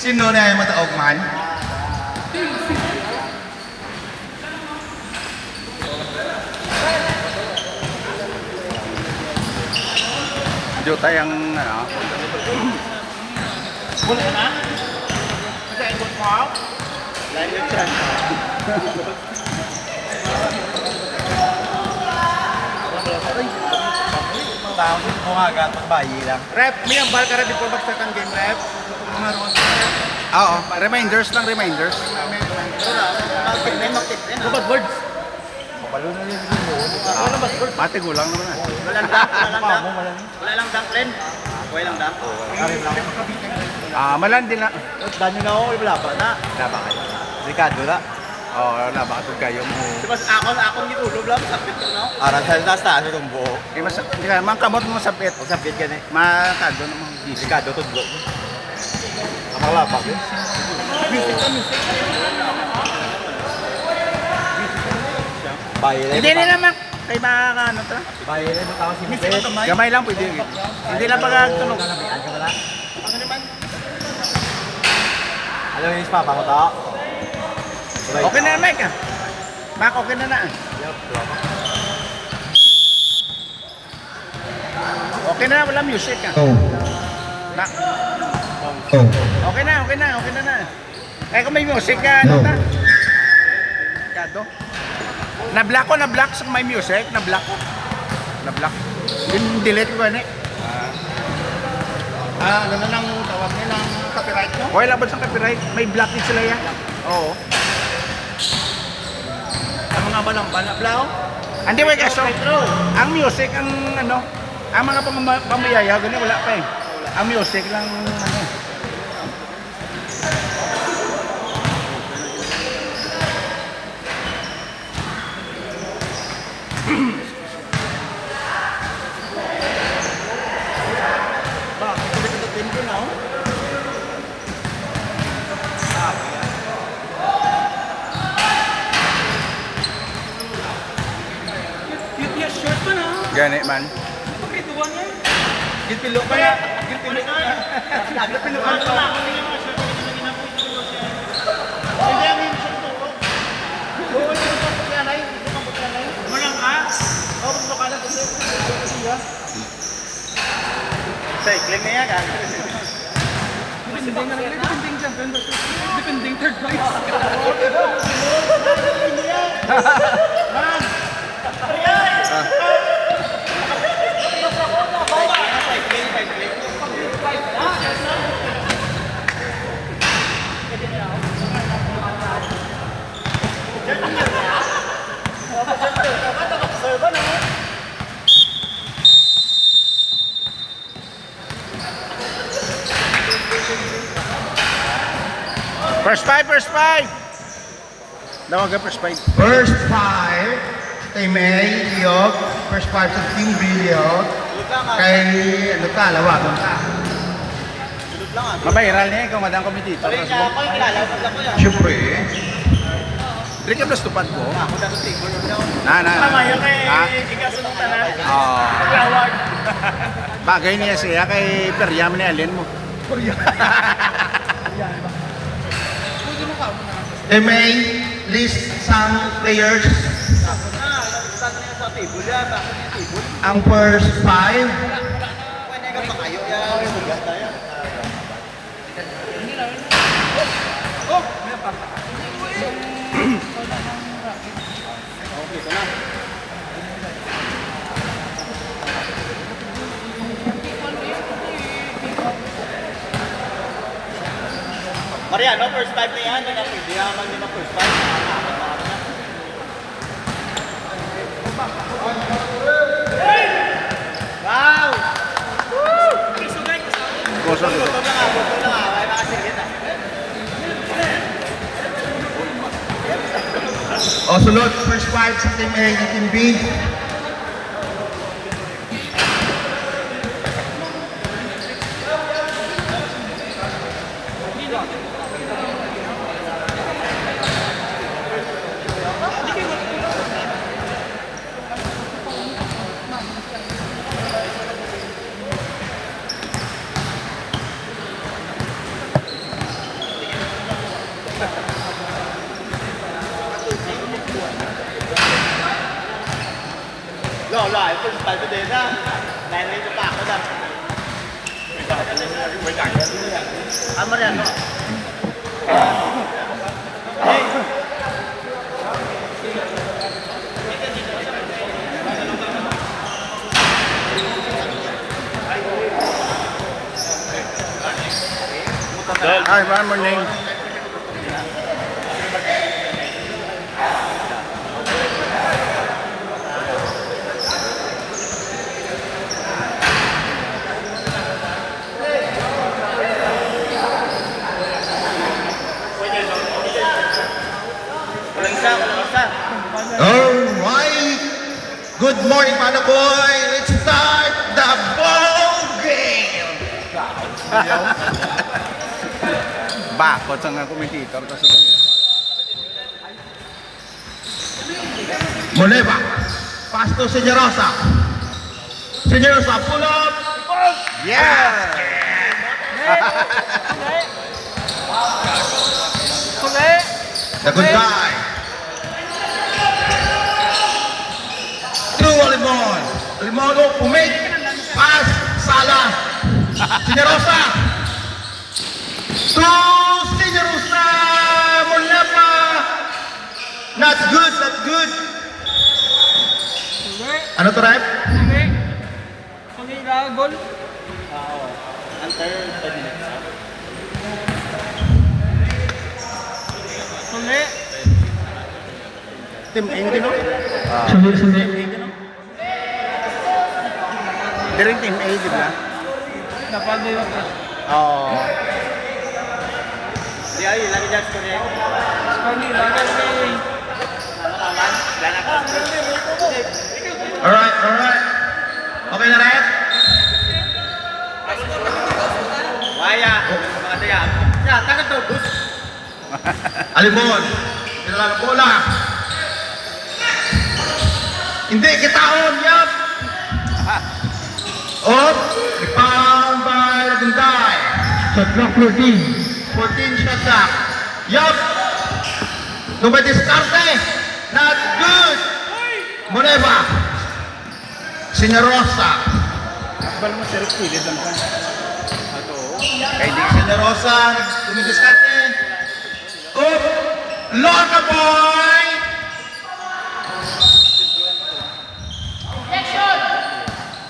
Sino na yung mataog man? Juta yung ano. Wala na? Kasi ikot mo? Lain yung chan. Tao mo nga agad, magbayi lang. Rep, may ang bal ka rin di po magsatang game, Rep. Oo, reminders lang, reminders. Robot words. Pati gulang naman ah. Walang dunk, wala lang dunk, Len. Wala lang dunk. Malandi na. Danyo na ako, ibalaba na. Laba kayo. Ricardo na. Oo, laba ka kayo mo. Diba akon gitulob lang, sapit ko na. Aran sa taas itong buhok. Eh, hindi ka, mang kamot mo sa pet. O sapit ka na eh. Matado namang gising. Ricardo, tudlo. Nakalapag eh. Music ka, music. Bayi lang. Hindi nila mak. Kay mga ano to. Bayi lang, matawag si Music Mabet. ka kamay. Gamay lang pwede. Hindi lang pagkatunog. Nalabihan ka wala. Ano naman? Alam mo yung papa ko to? Okay na Mike ah. Mak, okay na na. Okay na, wala music ah. Mak. Okay na, okay na, okay na na. Eh kung may music ka, ano ta? Kado. Na-block ko, na-block sa may music. Na-block ko. Na-block. Delete ko gani. Ano na nang tawag nilang copyright mo? Okay lang ba sa copyright? May blacklist sila yan. Oo. Ang mga malampal na blaw? Hindi may kaso. Ang music, ang ano, ang mga pamayaya, gani wala pa eh. Ang music lang, ano. Bakit? Pagkatatin ko na, oh. Cute yung shirt pa na. Gani man. Bakit duwan yan? Gilpilo ka na. Gilpilo ka na. Gilpilo ka na. Hindi ang yung shirt to. Oo, hindi ko pa pagyanay. Hindi ko pa pagyanay. Walang ka? Oo, gusto ka na. Cycling na yan, kan? Depending champion. Depending third place. Man! First five, first five! Dawag ka first five. First five, kay May, Liog. First five sa Team B, Liog. Kay, ano ka, lawagan ka. Mabayiral niya ikaw, madang committee. Siyempre, Dili ka plus tupad ko. Ako na ito, Na. Mamayo kay Ha? ikasunod tanan. Oo. Award. Bagay niya siya kay Periam ni Alin mo. kay May, list some players. Sa table yan, bakit yung table? Ang first five, Pwede ka pa kayo yan. Sugat tayo. Oh! Okay, ito na. Mariano, first five na yan. Yan ang pwede naman din ang first five. Wow! Woo! Koso ko. Botol lang ah. Ay, makasigit ah. o sunod, first five sa Team A at Team B. Palpo din na. Lain-lain na pa ako na. Mariano. Hi, one morning. Walang isa. Alright! Good morning, mga boy! Let's start the ball game! Bakot sa nga kumititor to sa Moneva. Pass to Senyarosa. Senyarosa, pull up! Yeah! The good guy. Through Alimon. Alimon, umig. Pass, Sala. Senyarosa. To Senyarosa. Moneva. Not good, not good. Ano to, Rep? Gol. Under 10 minutes. Suli. Team A din, no? Suli. Diring Team A, di ba? Dapat din ako. Oo. Di ay, lagi dyan ko niya. Lagi niya. Alright, alright. Okay na, Rep? Waya. Mga tiya. Ya, takot to. Bus. Alimon. Pinala ng bola. Hindi, kitaon. Yup. Up. Rebound by Lagunday. Shot clock 14. 14 shot clock. Yup. Nung may diskarte. Not good. Moneva. Senyarosa. Akbal mo, Sir Pili, lang ka. Ato. Kay Dick Senyarosa. Dumidiskarte. Up. Lorca boy.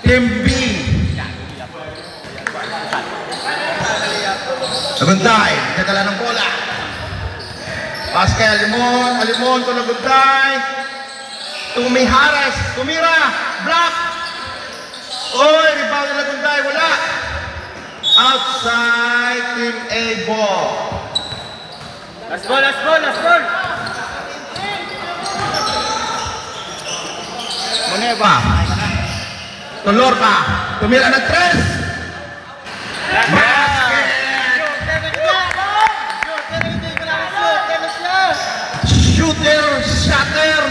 Team B. Laguntay, nagdala ng bola. Pass kay Alimon, Alimon to Laguntay. Tumiharas, tumira, block. Oy, rebound ng Laguntay, wala. Outside, Team A ball. Last ball, last ball, last ball. Moneva. To Lorca, tumira ng tres. Basket. Shooter, shatter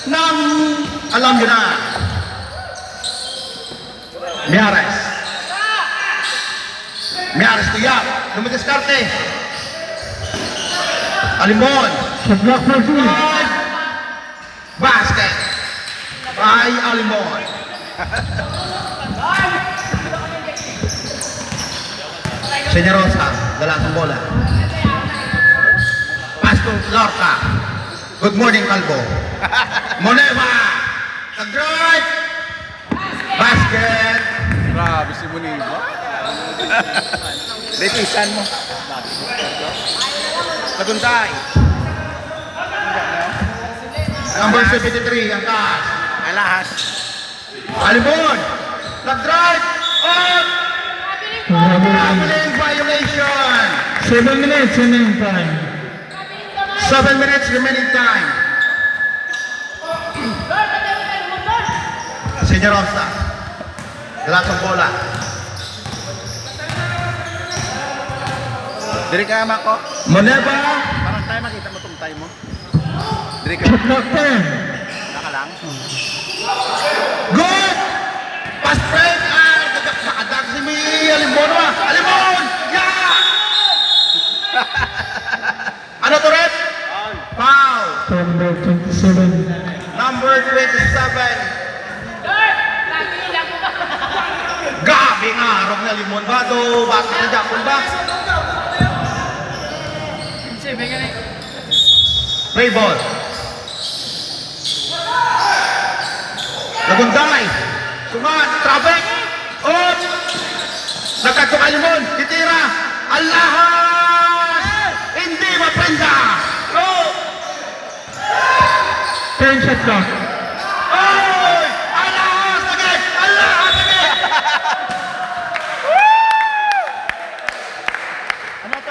ng alam nyo na. Miares. Miares to Yap. Lumidiskarte. Alimon. Shot clock 14. Basket. By Alimon. Senyarosa. Dala ang bola. Pass to Lorca. Good morning, Calvo. Moneva. Nag-drive. Basket. Grabe si Muniba. Letisan mo. Laguntay. Number 73, ang taas. Alahas. Alimon. Nag-drive. Up. Traveling violation. 7 minutes remaining time. 7 minutes remaining time. Senyarosa. Dala sa bola. Diri ka, Mako. Moneva. Parang tayo makita mo itong tayo mo. Diri ka. Shot clock 10. Naka lang. Good. Pass break. Nakadag si Alimon. Alimon. Yeah. Ano to, Red? Foul. Number 27. Number 27. bingarog na limon ba? Do, bakit na Japon ba? Play ball. Nagunday. Sumat, traffic. Up. Nagkatuka limon. Titira. Alahas. Hindi maprenda. Go. 10 shot clock. Oy! Alahas again. Alahas again.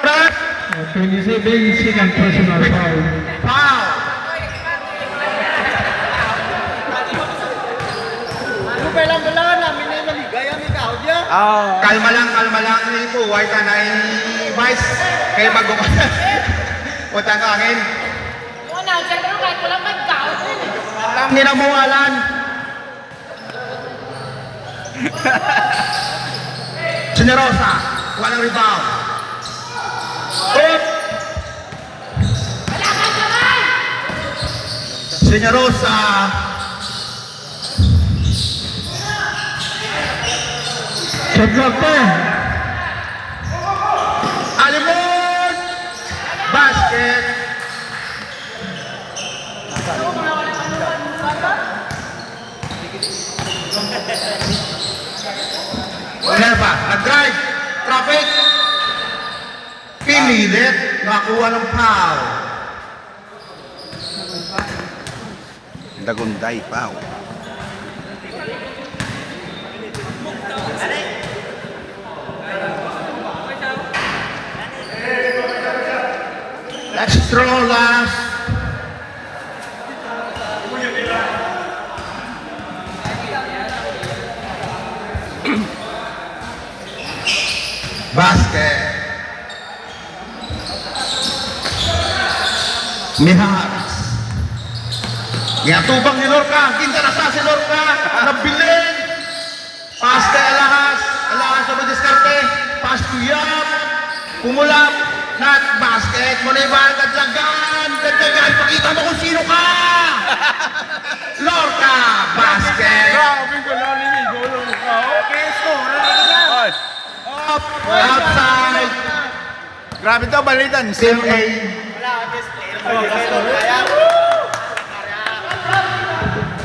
Correct. 27 second personal foul. Foul. Kalma lang ito. Huwag ka na i-vice. Kaya mag-umasa. Punta ka angin. Ang ninamualan. Generosa. Walang rebound. Up. Generosa. Shot clock 10. Alimon. Basket. Minerva, nag-drive. Traffic. Pinilit. Nakakuha ng foul. Dagunday, foul. Let's throw last. Basket. Miharas. Ginatubang ni Lorca. Kinta na sa si Lorca. Nabilin. Pass kay Alahas. Alahas na diskarte. Pass to Yap. Pumulap. Not basket. Muniban. Kadlagan. Kadlagan. Pakita mo kung sino ka. Lorca. Basket. Up. Outside. Grabe to, balitan. Team A.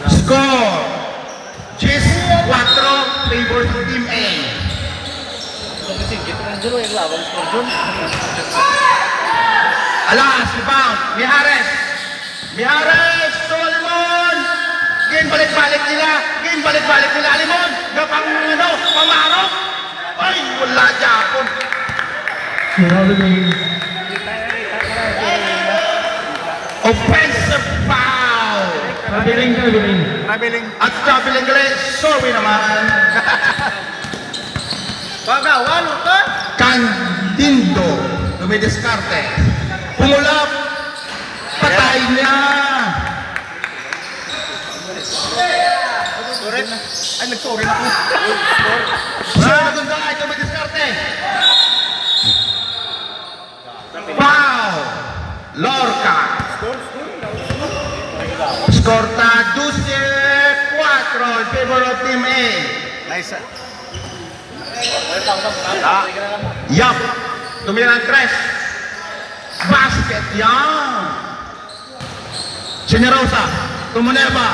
Score. 10-4 favor to Team A. Alas, rebound. Mihares. Mihares. Solomon. Gin balik-balik nila. Gin balik-balik nila. Limon. Gapang pamarok. Ay, wala Japon. Offensive foul. Traveling. Traveling. At traveling galing. Sorry naman. Bagawan, ito? Candindo. Dumidiskarte. Pumulap. Patay niya. Ay, nag-sorry na ako. Nagunda. Dumidiskarte. Foul. Lorca. Scorta 12-4 in favor of Team A. Nice. Yup. Tumira ng tres. Basket yan. Generosa. Tumunerva.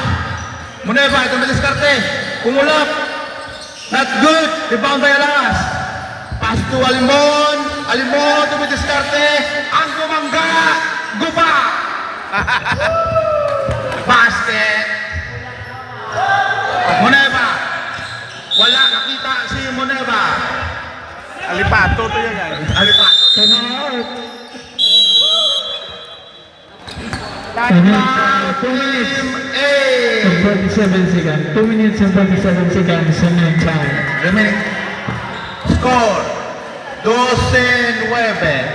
Munerva. Ito madiskarte. Kumulap. Not good. Rebound by Alas. Pass to Alimon. Alimon. Tumidiskarte. Ang gumangga. Guba. Basket. Munerva. Wala nakita si Munerva. Alipato to yan. Alipat. Time out. Time Mhm. out. 2 minutes. Team A. And 47 seconds. 2 minutes and 47 seconds remaining time. Remaining. Score. 12-9.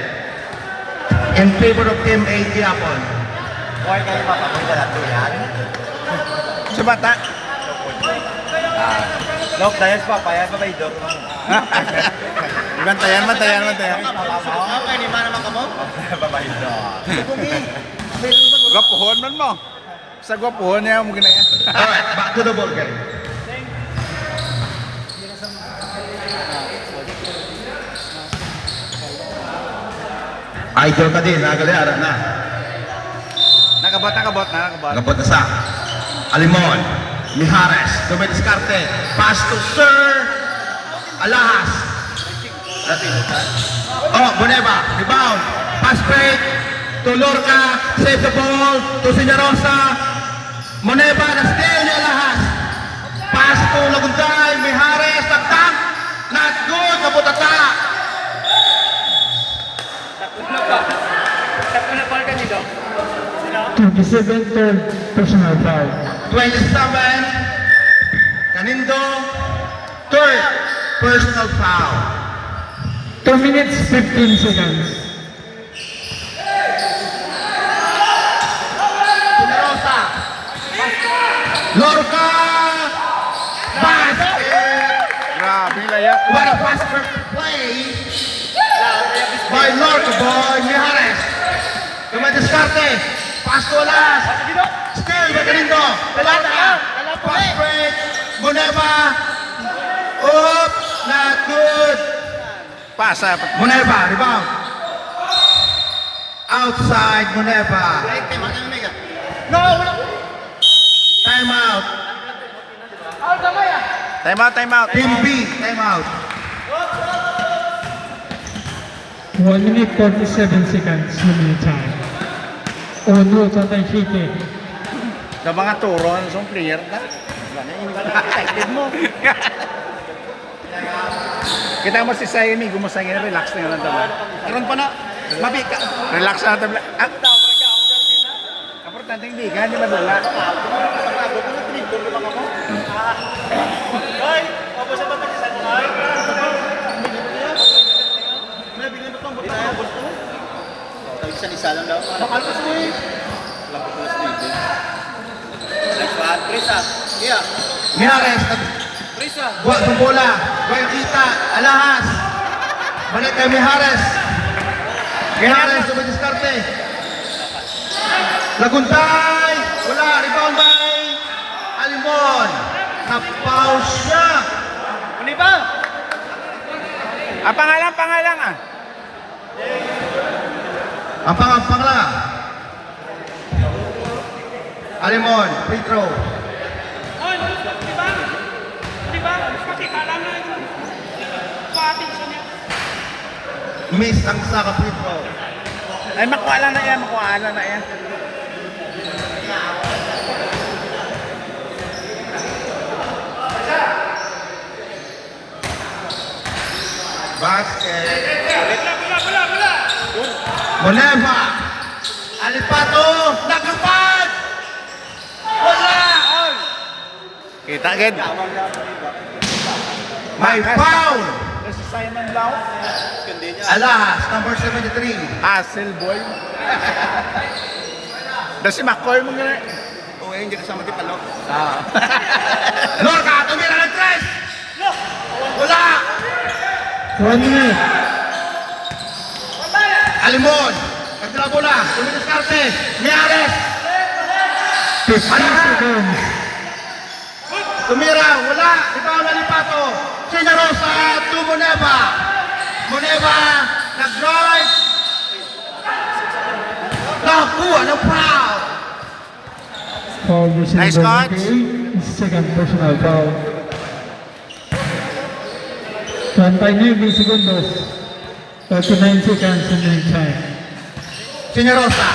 In favor of Team A, Japon. Huwag kayo makapunta na ito yan. Sa bata. Dok, dahil pa, payag pa ba yung Dok? Bantayan. Okay, di ba naman ka mo? Babae Dok. Gwapuhon man mo. Sa gwapuhon niya mo ginaya. Alright, back to the ball game. Idol ka din, nagalayara na. Nakabot. Nagabot na sa Alimon, Mijares, dumidiskarte, pass to Sir Alahas. Oh, Boneva, rebound, pass break, to Lorca, save the ball, to Sinyarosa, Moneva, na-steal ni Alahas. Pass to Laguntay, Mijares, nag-tank, not good, nabutata. Tapos na pala kanino? 27 third personal foul. 27, Canindo, third personal foul. 2 minutes 15 seconds. Generosa, Lorca, basket. Grabe, layap. What a pass per play by Lorca boy Mijares. Dumidiskarte, pass to Alas, still by Canindo, Pelata, pass break, Moneva, up, not good. Pasa. Moneva, rebound. Outside Moneva. Time out. Time out. Team B, time out. 1 minute 47 seconds remaining time. Oh no, total free kick. Sa mga turon, sa player na. Excited mo. Kita mo si Sayemi, gumusay nga, relax na nga lang tama. Karon pa na. Mabika. Relax na tabla. Importante hindi ka, di ba dala? Hoy, opo sa pagkatisan mo. Hoy. May bigyan mo pang buto. Tawag isa lang daw. Nakalpas mo eh. Lapit na stage. Nice one, Chris ah. Yeah. Mijares, Chris ah. buwag ng bola. Buwag kita, Alahas. Balik kay Mijares. Mijares, dumidiskarte. Laguntay, wala, rebound by Alimon. Na-pause siya. Ano ba? Pangalan ah. Ang pang lang. Alimon, free throw. Hoy, di ba? Di ba? Pakita lang na yung pating siya niya. Miss ang saka free throw. Ay, makuha lang na yan. Basket. Bula. Moneva. Alipato. Naglupad. Wala. Kita agad. May foul. Si Simon Lau. Alahas, number 73. Hassle boy. Da si McCoy mo nga. Oo, hindi kasama di palo. Lorca, tumira ng tres. Wala. 1 minute. Alimon. Nagdala bola. Dumidiskarte. Mijares. 15 seconds. Tumira. Wala. Rebound Alipato. Sinyarosa to Moneva. Moneva. Nag-drive. Nakakuha ng foul. Foul versus Nice catch. Second personal foul. 39 segundos. 39 seconds remaining time. Sinyarosa.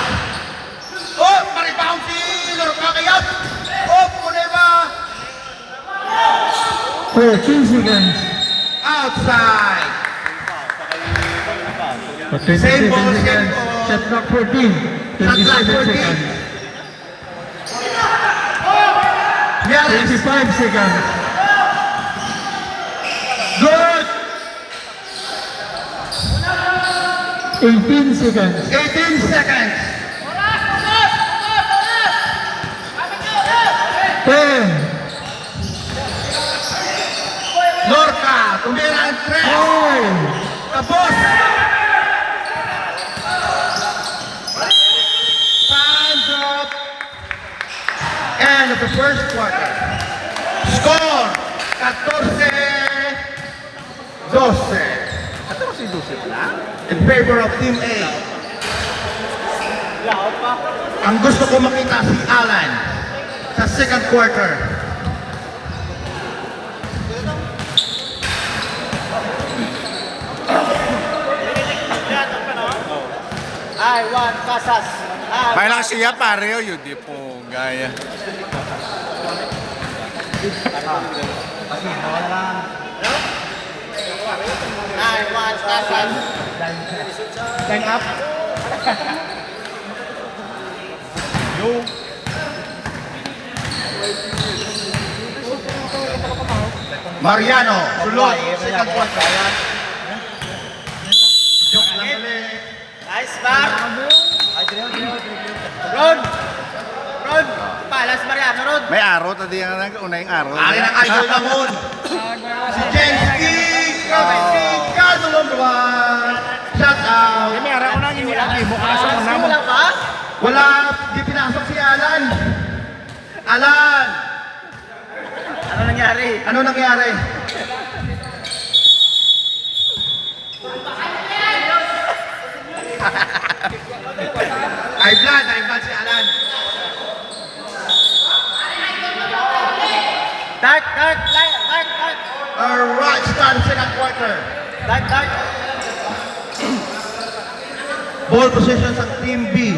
Oh, ma-rebound si Lorca kayat. Oh, Moneva. 14 seconds. Outside. For 27 Same ball, same seconds. ball. Shot clock 14. Shot clock 27 14. seconds. Mijares. 25 seconds. Good. 18 seconds. 18 seconds. 10. Lorca, tumira ang tres. 9. Tapos. Time drop. End of the first quarter. Score 14-12 Ito si Dusip na. in favor of Team A. Ang gusto ko makita si Alan sa second quarter. I want Casas. May lang siya pare, yun di po, gaya. I want Casas. Line up. Yo. Mariano, sulod, second quarter. Joke lang mali. Nice back. Rod. Rod. Palas Mariano, Rod. May araw, tadi yung unay araw. Akin ang idol namon. Si Jenski Kadulong Duwan. Shout out. May araw ko nang iniagi mo ka sa una mo. Wala ba? Wala, di pinasok si Alan. Alan, Ano nangyari? ano nangyari? Ay blood si Alan. Dark. Alright, start second quarter. Dark. Ball possession sa Team B.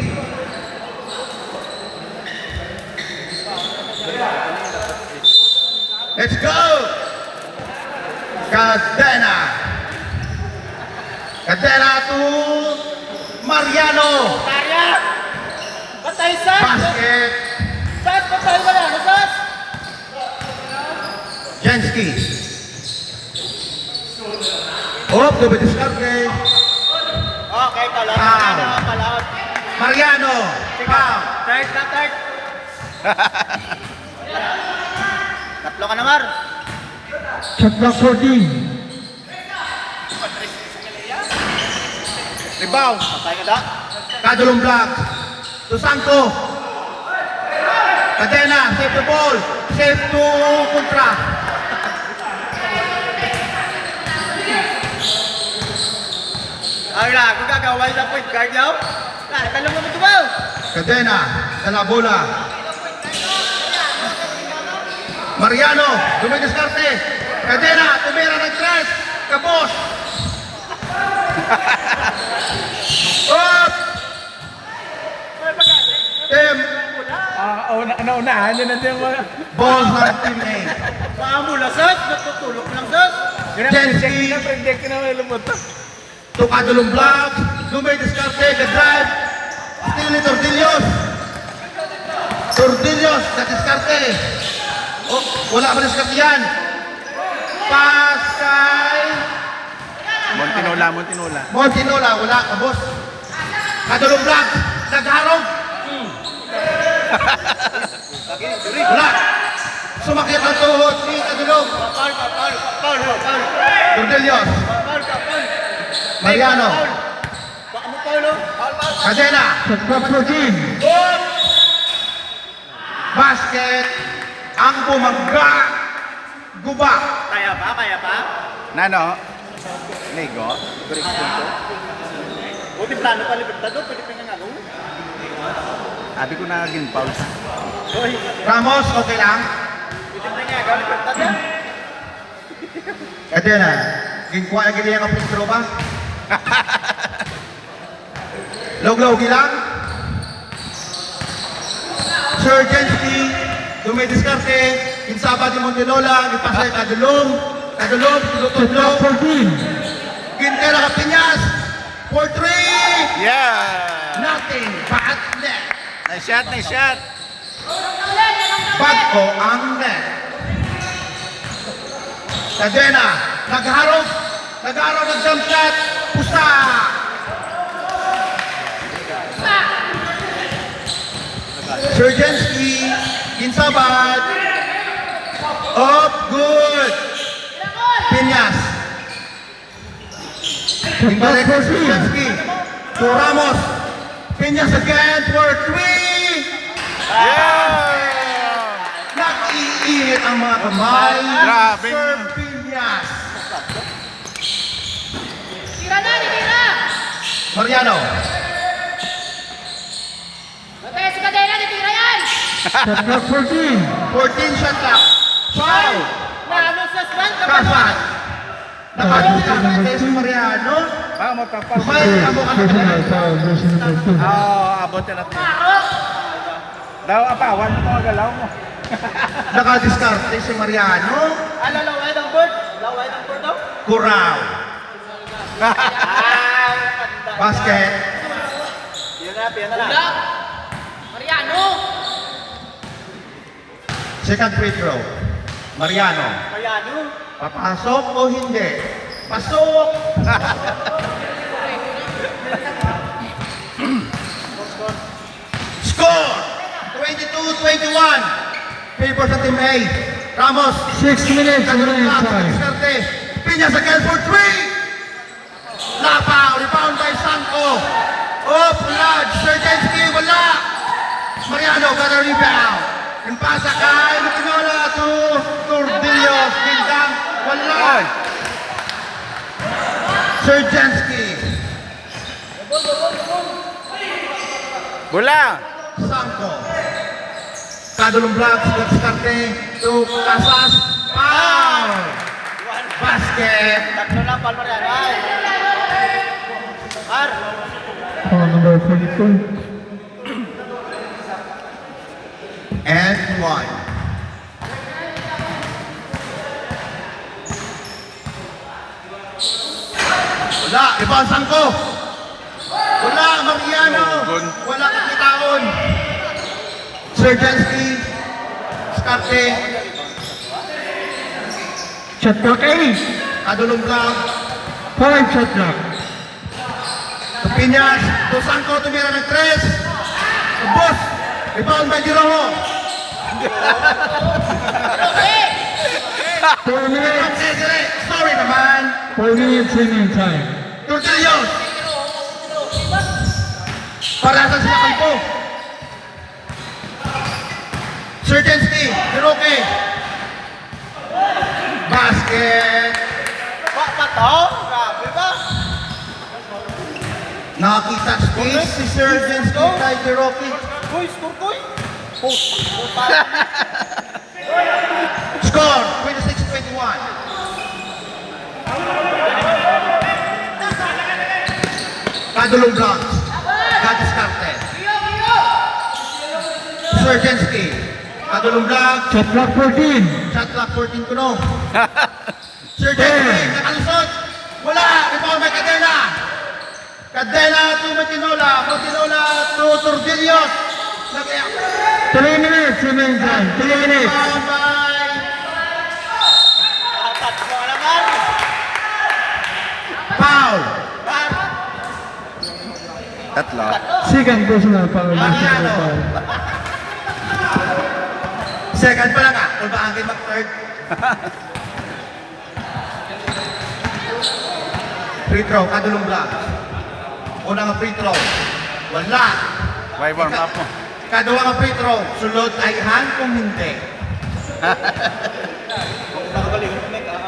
Let's go! Cadena to Mariano. Karya! Patay Sas! Basket. Sas! Patay Mariano, Sas! Jenski. Oh, double diskarte. Okay, palaut. Ah. Palaut. Mariano. Foul. Third. Tatlo ka na, Mar. Shot clock 14. Rebound. Patay ka da. Kadulong block. Tusanko. Cadena. Save the ball. Save to kontra. Ay, lang. Kung gagawin sa point guard yaw. Talong mo ito ba? Cadena. Dala bola. Mariano. Dumidiskarte. Cadena. Tumira ng tres. Kapos. Up. Team. Naunahan yun natin yung mga... Ball ng Team A. Paamula, Sas. Natutulog lang, Sas. Jenski. Predict na may lumot. Tukadulong block. Dumidiskarte. Ka-drive. Stili Tordillos. Na-diskarte. Oh, wala pa diskarte yan. Pass kay Montinola. Wala ka, boss. Kadulong block. Nagharog. Wala. Sumakit ang tuhod ni Kadulong. Paul. Tordillos. Mariano. Baka mo, Paulo. Cadena. Shot clock 14. Basket. Ang bumangga. Guba. Kaya pa? Nano? Nego? Buti plano pa libertado, pwede pa nga gawin. Sabi ko na naging pause. Hoy, Ramos, okay lang? pwede pa nga gawin libertado. Cadena. Gingkuha na gini ang free throw ba? Log-log lang. Sir Jenski. Dumidiskarte. Insaba di Montinola. Ipasay Kadulong. Shot clock 14. Quintero Capiñas. For 3. Yeah! Nothing but net. Nice shot. Bago ang net. Cadena. Nagharog ng jump shot. Pusa. Sergenski. Ginsabad. Up. Good. Piñas. Shot clock Imbalik kay 14. Sergenski. To Ramos. Piñas again for 3. Yeah! Nag-iinit ang mga kamay. Grabe. Sir Piñas. Mariano. Okay, sige. Shot clock 14. 14 shot clock. Foul! Nano sa strand. Kasas! Nakadiscarte si Mariano. Matapang. May amo ka na Personal foul versus number 2. Abot yan natin. Daw, apawan mo mga galaw mo. Nakadiscarte si Mariano. Ano, laway ng bird? Laway ng bird daw? Kuraw. Basket. Yan na lang. Mariano! Second free throw. Mariano. Mariano. Papasok o hindi? Pasok! Score! 22-21. Favor sa Team A. Ramos. 6 minutes Kadulong remaining lang. time. Diskarte. Piñas again for 3. Lapaw. Rebound by Sanko. Off. Lodge. Sergensky. Wala. Mariano got a rebound. Yung pasa kay Lutinola to Tordillos. Gindang. Wala. Sergensky. Bula. Sanko. Kadulong block. Diskarte. To Casas. Foul. Basket. Tatlo lang, Paul Mariano. Ar. Foul number 44. And 1. Wala, rebound Sanko. Wala, Mariano. Wala kakitaon. Sergensky. Skarte. Shot clock 8. Kadulong block. 5 shot clock. Piñas. To Sanko, tumira ng 3. Boss. Rebound by Giroho. 4 minutes. Sorry naman. 4 minutes remaining time. Tortillos. Parasan sila kampo. Sergensky. Hiroke. Basket. Pa to? Grabe ba? Nakakita space si Sergensky kay Hiroke. Boy, score koy. Score 26-21. Kadulong blocks. Kadiskarte. Sergensky. Kadulong block. Shot clock 14. Shot clock 14 kuno. Sergensky. Nakalusot. Wala. Rebound by Cadena. Cadena to Matinola. Matinola to Tordillos. 3 minutes remaining time. 3 minutes. Rebound by Tatlo ka naman. foul. Tatlo. Second personal foul versus Mariano. number 5. Second pa lang ah. Kung ba ang game mag-third? Free throw, kadulong block. Unang free throw. Wala. May warm up mo. Kaduwa nga free throw. Sulod ay hand kung hindi.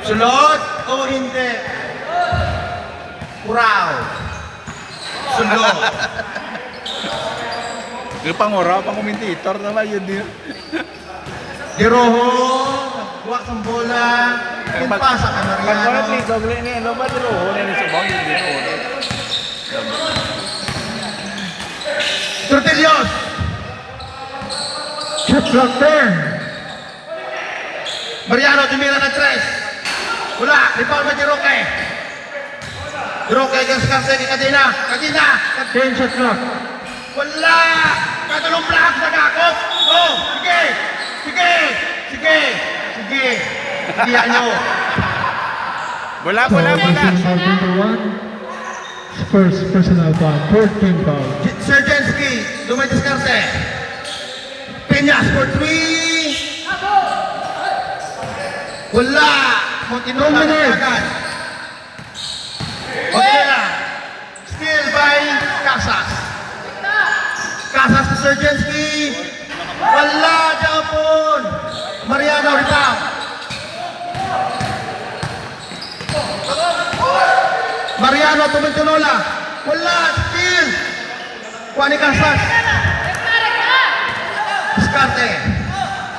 Sulod o hindi. Kuraw. Sulod. Yung pangura, pang-commentator naman yun din. Giroho. Nagbuwak ng bola. Pinpasa ka Pag-ulat ni Mariano. Dogle ni ano ba dito? Una ni Subong yung dito. Tortillos. Shot clock 10. Mariano tumira ng 3. Wala. Rebound by Giroque. Giroque against Carsey. Kadena. Kadena. 10 shot clock. Wala! Katulong block sa gakot! Oh! Sige! Sige! Sige! Sige! Hindi nyo! Bula, Foul bula, bula. versus number 1. First personal foul. 14 foul. Sergensky! Dumitis Carce! Piñas for 3! Wala! Montinula 2 minutes. agad! Okay na! Still by Casas! Casas to Sergensky! Wala! Japon! Mariano rebound! Mariano Tumintinola! Wala! Still! Juan Casas! Discarte.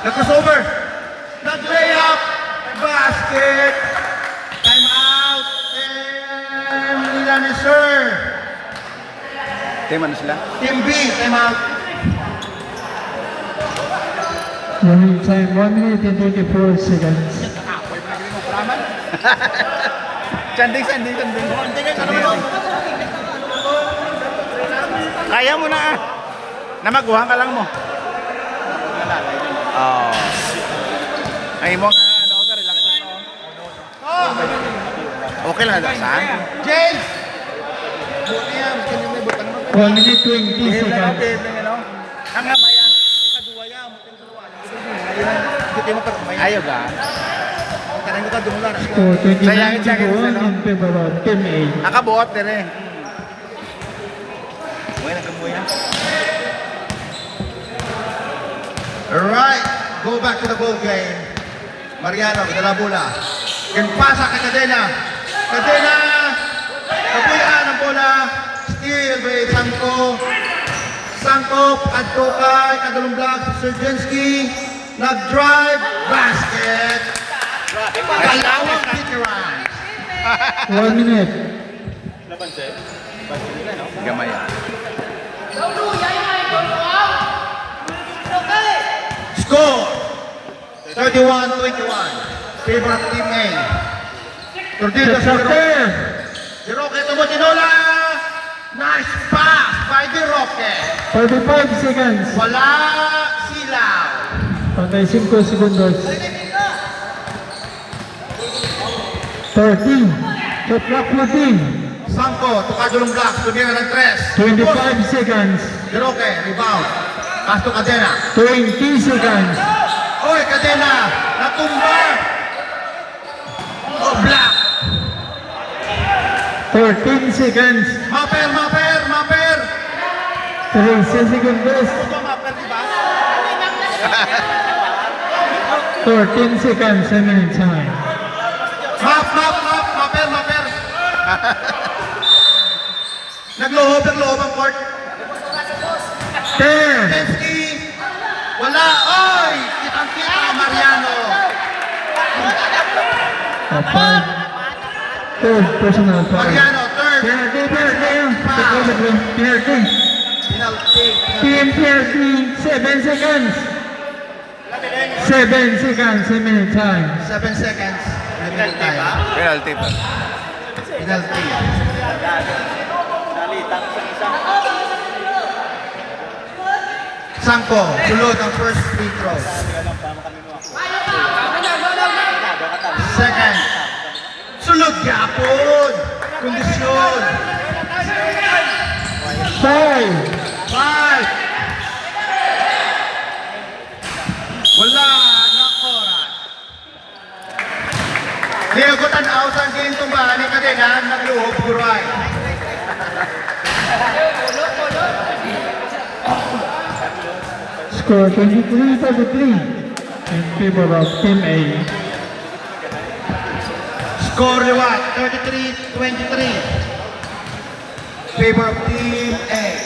Nag-crossover. Nag-layup. Basket. Time out. And nila ni Sir. Tema na sila. Team B, time out. Running time 1 minute and 24 seconds. Sanding. Kaya mo na ah. Namaguhan ka lang mo. Oh. Ay mo nga, ano ka, relax mo. Okay lang, saan? James. 1 minute 20 seconds. Ang maya. Ayaw ka. Score 29 Sayangin sa akin, to 1 ano? in favor of Team A. Nakabuot din eh. Buhay na kamuhay na. Alright, go back to the ball game. Mariano, dala bola. Pasa kay Cadena. Cadena, napuyan ang bola. Steal by Sanko. Sanko, adto kay kadulong block si Sergensky. Nag-drive, basket. Kalawang veteran. 1 minute. Gamay ah. Score 31-21. Favor of Team A. Tortillas si Sector. Roque Tumotinola. Nice pass by the Roque. 45 seconds. Wala silaw. Pantay 5 segundos. 13. Shot clock 14. Sanko, tukadulong blocks, tumira ng 3. 25 seconds. Si Roque, rebound. Pass to Cadena. 20 seconds. Oy, Cadena, natumba. Oh, block. 14 seconds. Maper. 13 segundos. Ito, maper, diba? 14 seconds. Remaining time. Maper. Naglohog ang court. 10. Tensky. Wala. Oy, kitang-kita Mariano. 5. Third personal foul. Mariano, third. Penalty. Penalty. Team penalty. 7 seconds. 7 seconds. Remaining time. 7 seconds. Remaining time. Penalty pa. Penalty. Sanko, sulod ang first free throw. Second. Sulod yapon. Kondisyon. 5. 5. Wala na oras. Niyagutan out ang game tumbahan ni Cadena, nagluhog buray. Score 23-33 in favor of Team A. Score liwat, 33-23. Favor of Team A.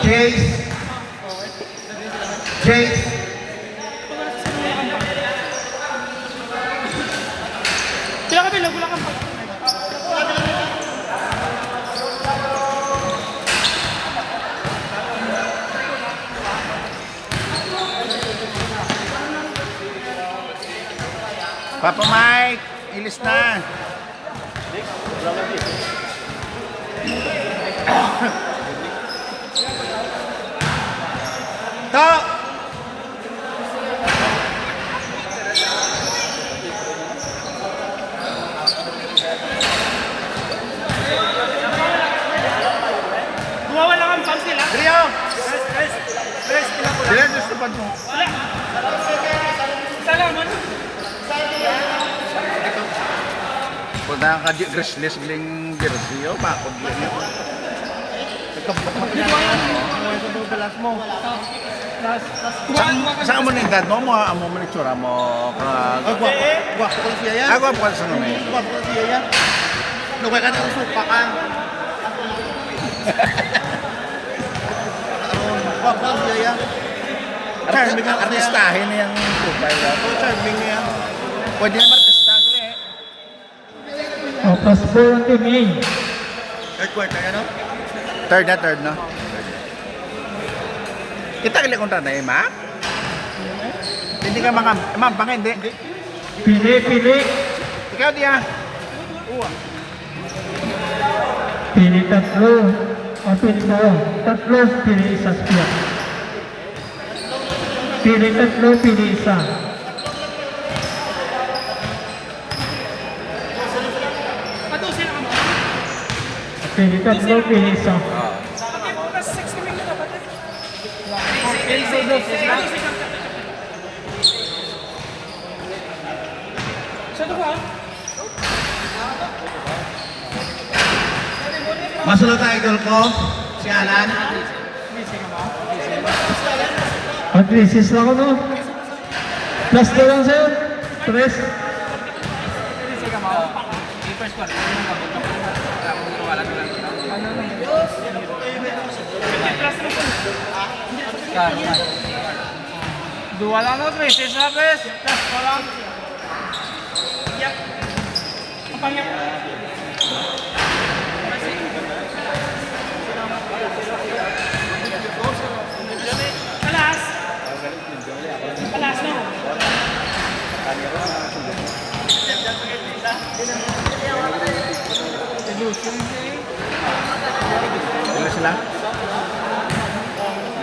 Chase. Papa Mike, ilis na. Stop! Sila gusto pa mo. Punta ka di Grizzlies bling jersey o bakod din. Saan mo na yung dad mo? Amo mo na itsura mo? Guwapo ko siya yan. Ako po sa namin. Guwapo ko siya yan. Nukay ka na supa ka. Wag lang siya yan. Charming ang artista. Artistahin na yung kupay. Oh, charming niya. Pwede naman artistahin eh. Oh, plus 4 on Team A. Third quarter, ano? Third na. Kita kali kontra na eh, ma? Hindi ka ma'am, baka hindi. Pili. Ikaw diya. Pili tatlo. O pili ko. Tatlo, pili isa siya. Pili tatlo, pili isa. Pili tatlo, pili isa. Masunod ang idol ko, si Alan. At resist lang ako, no? Plus 2 lang sa'yo. 3. Dua lang no, Chris. Isa, Chris. Plus, walang. Yak. Kapang yak. Palas. Palas no. Wala sila.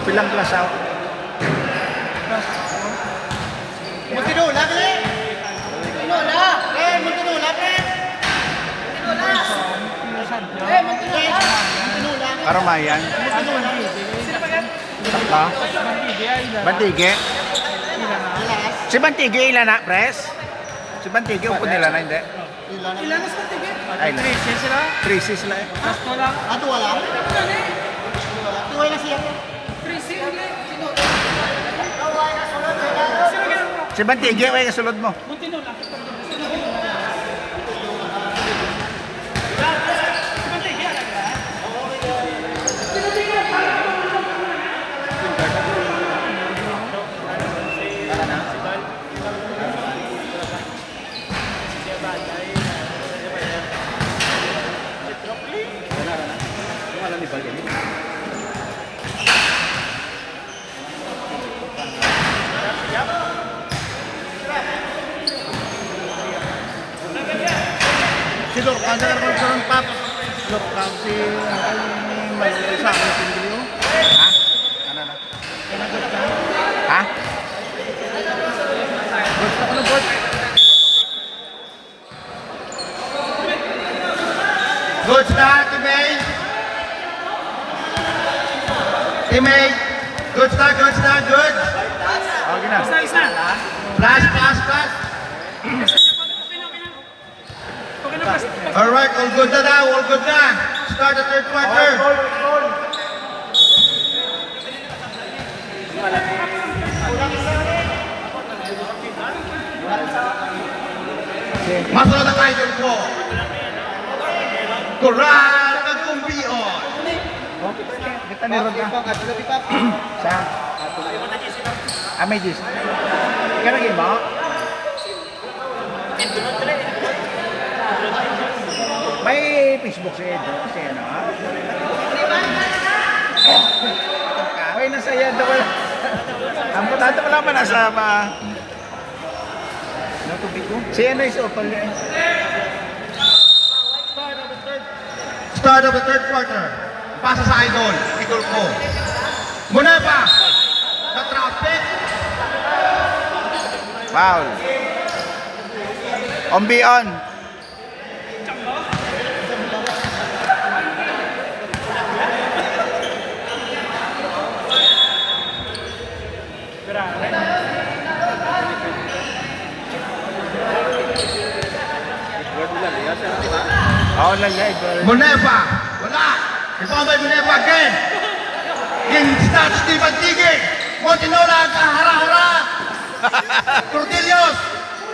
Pilang class out. Muntinula, pre! Muntinula! Eh, Muntinula, pre! Eh, Muntinula! Muntinula! Karamayan. Sakla. Bantige. Si Bantige ilan na, pres? Si Bantige upo nila na, hindi? Ilan na sa tigil? Ay, lang. Chris, sila. 3 sila eh. Plus, walang. Ato wala? Tuway na siya. Chris, hindi. Si Bantige, ay kasulod mo. Muntino lang. Si Lorcan, sa karapag sa ng pap. Lorcan, si Malay sa akin, Pindrio. Ha? Ano na? Ha? Basta ko na board. Good start, teammate. Teammate. Good start, good. Okay na. Isa. Plus. Okay na, plus. Alright, all good na daw, all good na. Start the third quarter. Masunod ang idol ko. Coral Kagumbion. Kita ni Rod na. Sa? May gis. Ikaw lagi mo? May Facebook si Edo. Si ano? Kaway na sa Edo. Ang patata pala pa nasa pa. Si ano is open. Start of the third quarter. Pasa sa idol ko. Muna pa. Sa traffic. Foul. On beyond. Oh, lalay. Munepa. Wala. Ipambay Munepa again. King start Steven Tigge. Montinola kahara-hara. Cortelios.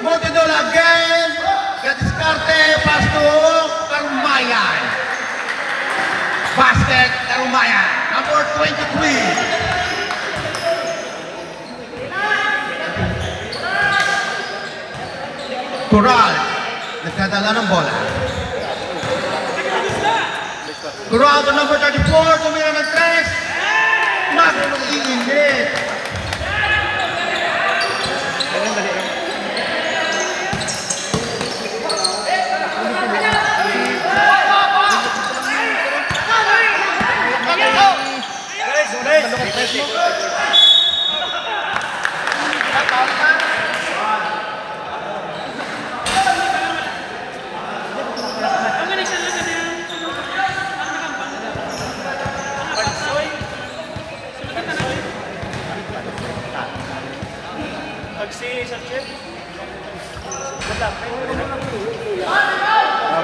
Montinola again. Kadiskarte. Pasto. Karumayan. Basket, Karumayan. Number 23. Coral, nagkadala ng bola. Coral to number 34, tumira ng 3. Nag-iinit.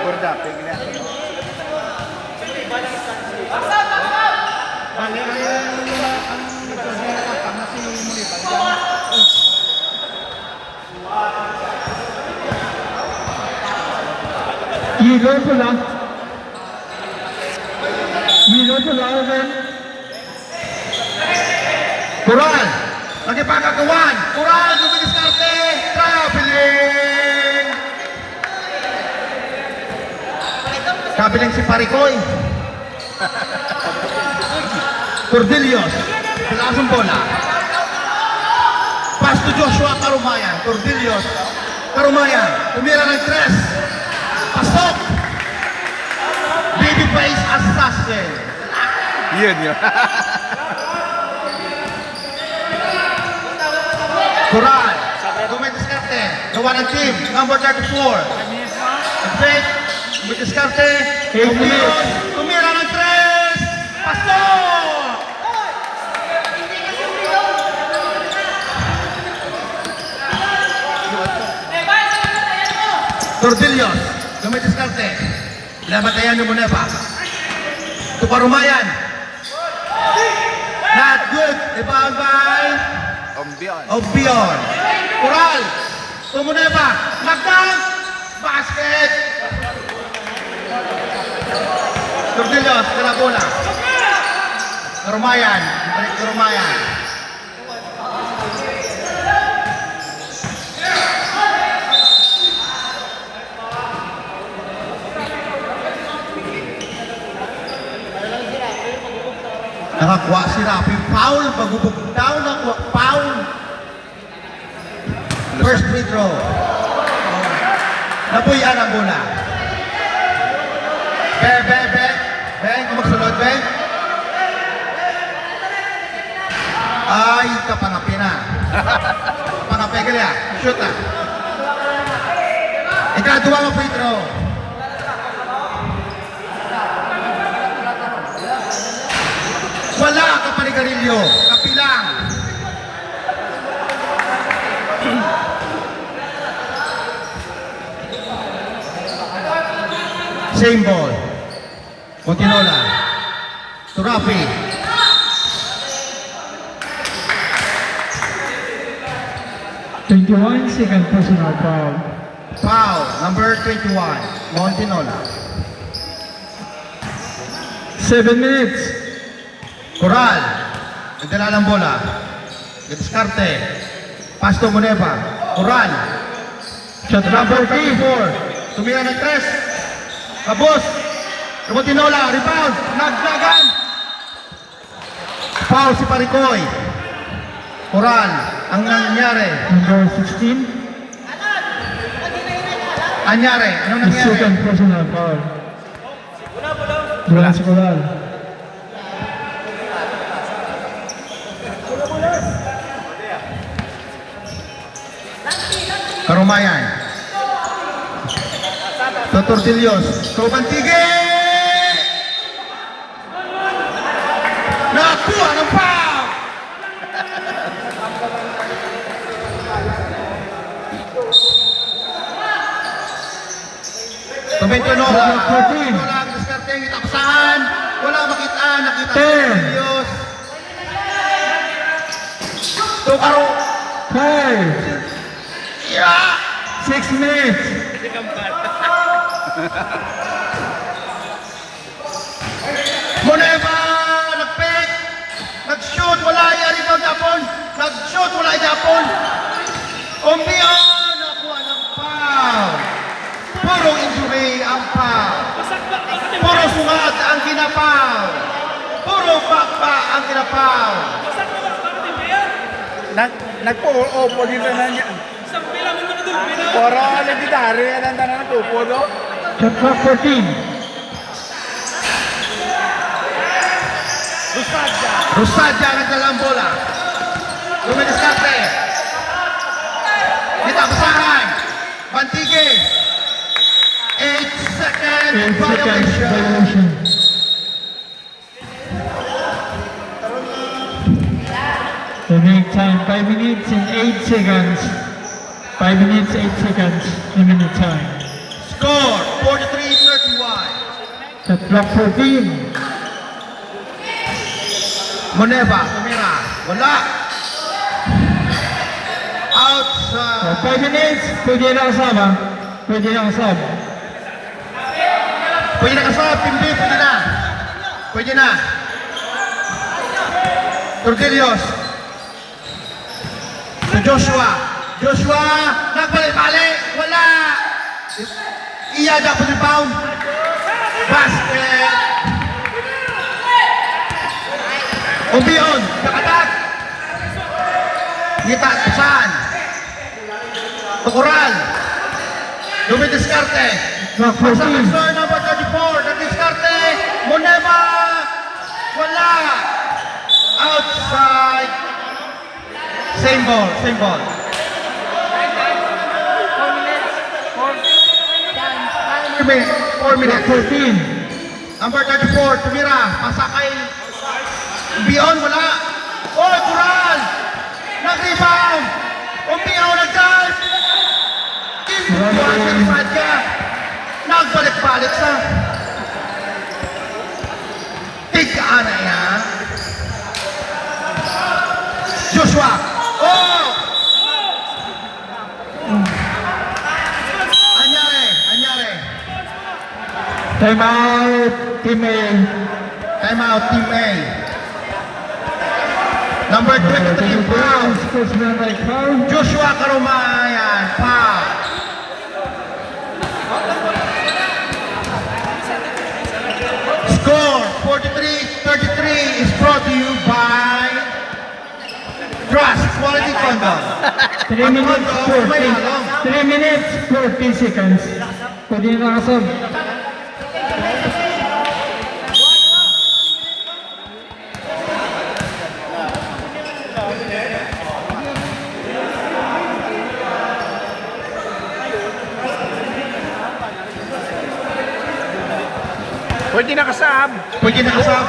Borda, pigla. Yellow pula. Yellow pula again. Coral, nagipagagawan. Coral, dumidiskarte. Traveling. Traveling si Parikoy. Cordelios, pilasong bola. Pass to Joshua Karumayan. Cordelios, Karumayan, tumira ng 3. Pasok. Babyface assassin. Yun yun. Coral, dumidiskarte. Gawa ng team, number 34. Perfect. Dumidiskarte. Cordelios, tumira ng 3. Pasok. Cordelios, dumidiskarte. Labatayan niyo muna pa. Tuparumayan. Not good. Rebound by Ombion. Obion. Coral, tumunay pa. Magdang. Basket. Cordelios, kala bola. Karumayan. Balik Karumayan. Nakakuha si Rafi. Foul. Pagubog down. Nakuha. Foul. First free throw. Napuyan ang bola. Be. Kung magsunod, be. Ay, kapanapi na. Kapanapi ka niya. Shoot na. Ikaduwa mo free throw. Wala ka panigarilyo. Kapilang. Same ball. Continola. Turapi. Twenty-one second personal foul. Foul. Number 21. Montinola. 7 minutes. Coral. Nagdala ng bola. Diskarte. Pasto Moneva. Coral. Shot Number number 3. 34. Tumira ng 3. Kabos. Montinola. Rebound. Naglagan. Foul si Parikoy. Coral. Ang nangyari. Number 16. Anyari. Anong nangyari? Second personal foul. Wala si Coral. Karumayan. Tortillos. Tubantige! Nakuha ng foul! Tumentinola. Tumentinola ang diskarte. Itapsahan. Wala makitaan. Nakita si Tortillos. Tukaro. 5. Yeah! 6 minutes. Moneva, nag-pick. Nag-shoot, wala yung rebound Japon. Nag-shoot, wala yung Japon. Umbiyon, nakuha ng foul. Puro injury ang foul. Puro sungat ang kinapaw. Puro bakba ang kinapaw. Nagpo-opo dito na niya. Poro, nagdidari, yan ang nagpo-opo, no? Shot clock 14. Rusadya nagdala ang bola. Lumidiskarte. Kita basahan. Bantige. 8 second 8 seconds violation. violation. Remaining time 5 minutes and 8 seconds. 5 minutes, 8 seconds. Remaining time. Score 43-31. Shot clock 14. Moneva, tumira. Wala. Outside. 5 minutes. Pwede na kasab, ha? Pwede na kasab. Pwede na kasama, Pimbi, pwede na. Pwede na. Torquilios. To Joshua. Joshua, nagbalik-balik. Wala. Iya dapat rebound. Basket. Umbiyon, nakatak. Ngita, saan? Tukuran. Dumidiskarte. Clock Sa 14. score number 34, nag-diskarte, Moneva, wala. Outside. Same ball, same ball. 4 minutes. 4 Clock minutes. 14. Number 34, tumira, pasakay. Beyond, wala. Oy, Kural! Nag-rebound! Umiyaw, nag-dive! Ibuwan ka! Nagbalik-balik sa tigaan na yan. Joshua! Oh! Anyari, anyari. Time out. Team A. Time out, Team A. Number 23, foul. Sportsmanlike foul. Joshua Karumayan, foul. Score 43-33 is brought to you by Trust Quality Condom. 3 minutes, Condom, may 14. halong. 3 minutes, 14 seconds. Pwede na kasab. Pwede na kasab. Pwede na kasab.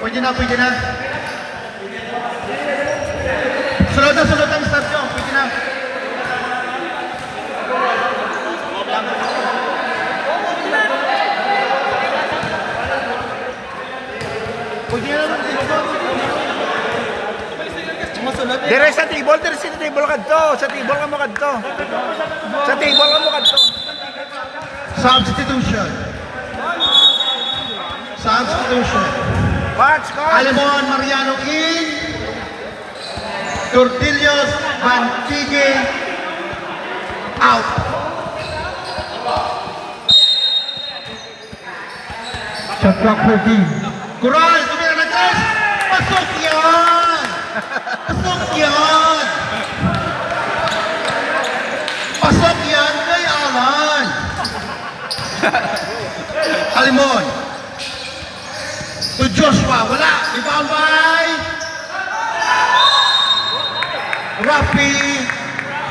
Pwede na, pwede na. Sunod ang start nyo. Pwede na. Pwede na. Dire sa table kadto. Sa table ka mo kadto. Sa table ka mo kadto. Substitution. Substitution. Watch, coach. Alemon Mariano in. Tortillos Bantigue out. Shot clock 14. Kural, tumira na tres. Pasok yan. Pasok yan. Pasok yan kay Alan. Alemon. To Joshua, wala. Rebound by Rafi.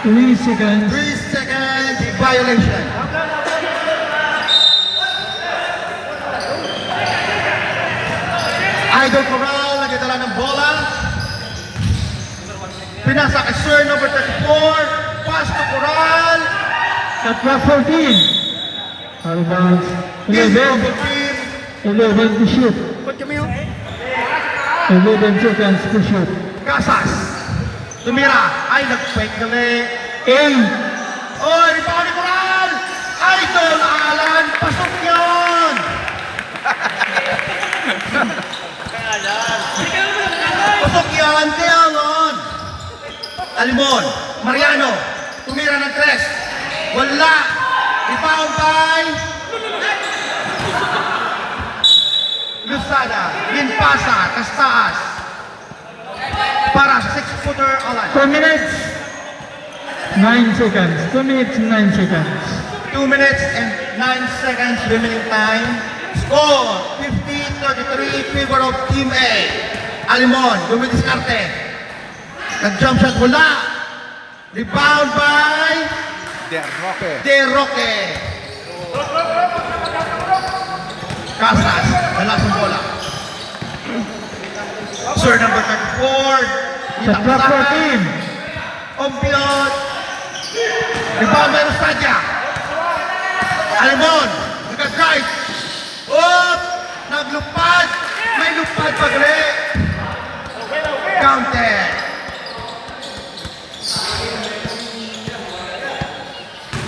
3 seconds. 3 seconds violation. Idol Coral, nagdala ng bola. Pinasa kay Sir number 34. Pass to Coral. Shot clock 14. Out of bounds. Give 11. 11 to shoot. Put kami yung 11 seconds to shoot. Casas. Tumira. Ay, nag-fake kami. 8. Oy, rebound ni Coral. Idol Alan, pasok yun. Dante Alon. Alimon. Mariano. Tumira ng tres. Wala. Rebound by Lusada. Ginpasa. Tastaas. Para sa 6-footer Alan. 2 minutes, 9 seconds. 2 minutes, 9 seconds. 2 minutes and 9 seconds remaining time. Score 50-33 favor of Team A. Alimon, dumidiskarte. Nag-jump shot, wala. Rebound by De Roque. Casas, nalas ang bola. Sir number 34. Shot clock 14. Ompiot. Rebound by Rostadia. Alimon, nag-drive. Up! Naglupad! May lupad pagli! Counted!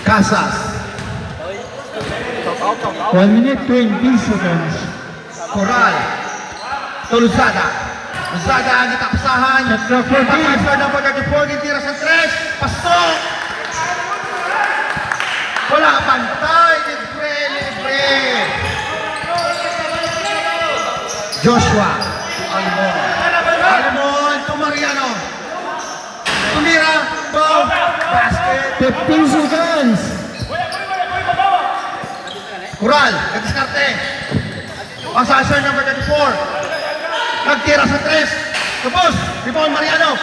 Casas. 1 minute, 20 seconds. Coral. Tulusada. Lusada ang itaksahan. Shot clock 14. Pastor number 34. Gintira sa 3. Pasok! Wala pantay. Libre. Joshua. Alimon to Mariano. Tumira. Bow. Basket. 15 seconds. Coral. Nagdiskarte. Pasasher number 34. Nagtira sa 3. Tapos. Rebound Mariano.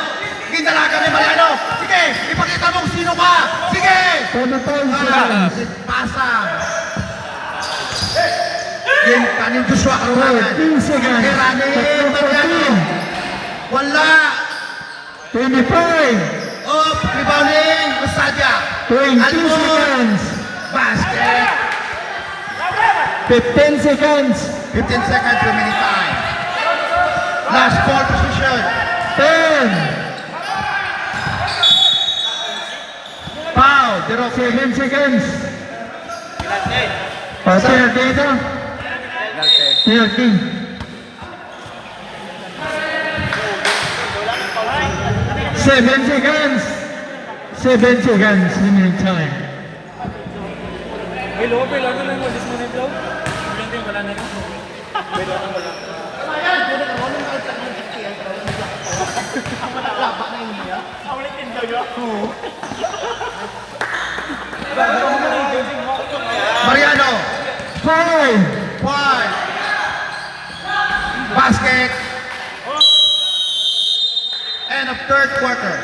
Gindalaga ni Mariano. Sige. Ipakita mo kung sino ka. Sige. 25 seconds. Pasang. Yan, kanin Joshua Karurangan. 14 seconds. Kiranin, Mariano. Wala. 25. Up, rebounding, Rosadia. 20 Alimon. seconds. Basket. 15 seconds. 15 seconds remaining time. Last ball position. 10. Foul, De Roque. 7 seconds. Penalty ito. Penalty. 7 seconds. 7 seconds remaining time. Below, ano na mo? This minute daw? Hindi, wala na lang. Mariano. 5. 5. Basket. End of third quarter.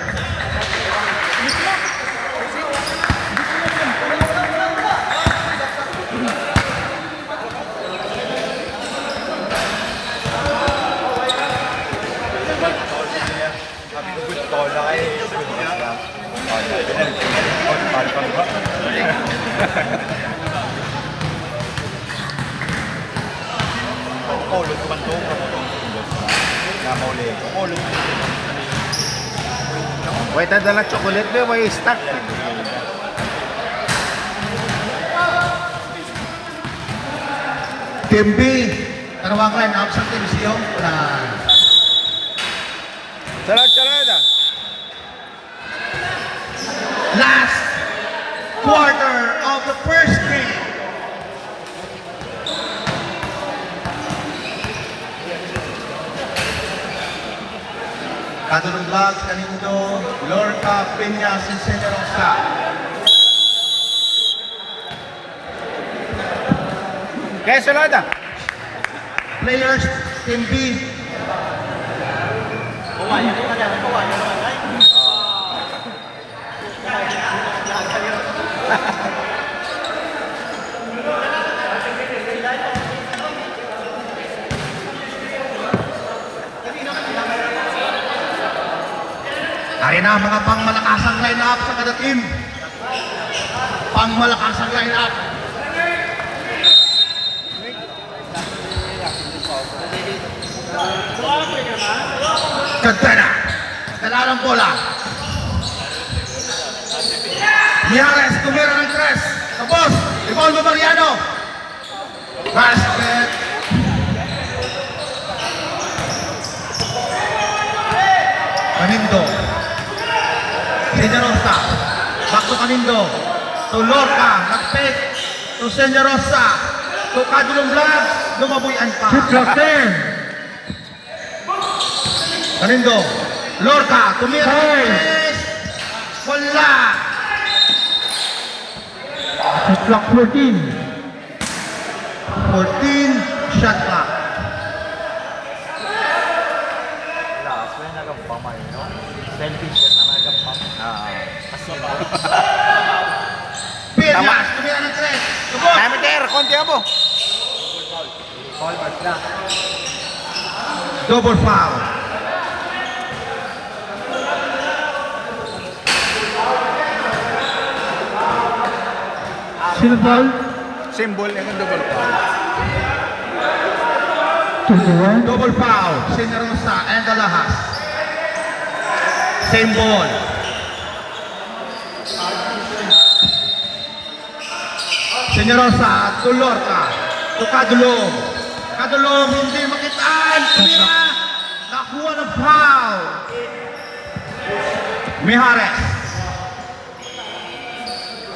Wait, dala chocolate ba? May stock. Team B. Tarawang line up sa Team C. Wala. Salad ah. Last quarter of the first game. Kadulong Vlogs, Kanindo, Lorca, Peñas, and Santa Rosa. Kaya salad ah. Players, Team B. Ari na ang mga pangmalakasang line-up sa kada team. Pangmalakasang line-up. Cantera. Dalalang bola. Mijares, tumira ng tres. Tapos, rebound mo Mariano. Basket. Canindo. Senyarosa. Back to Canindo. To Lorca. Nag-pick. To Senyarosa. To Kadulong Vlogs. Lumabuyan pa. Shot clock 10. Canindo. Lorca. Tumira. Five. Wala. Shot clock 14. 14 shot clock. Last when nagampang man, no? Selfish yan na nagampang. Piernas. Tumira ng 3. Subot. Diameter, konti mo. Paul Bartra. Double foul. Sino foul? Symbol, yung double foul. 21. Double foul. Senyarosa and Alahas. Same ball. Senyarosa to Lorca. To Kadulong. Kadulong hindi makitaan. Tumira. Nakuha ng foul. Mijares.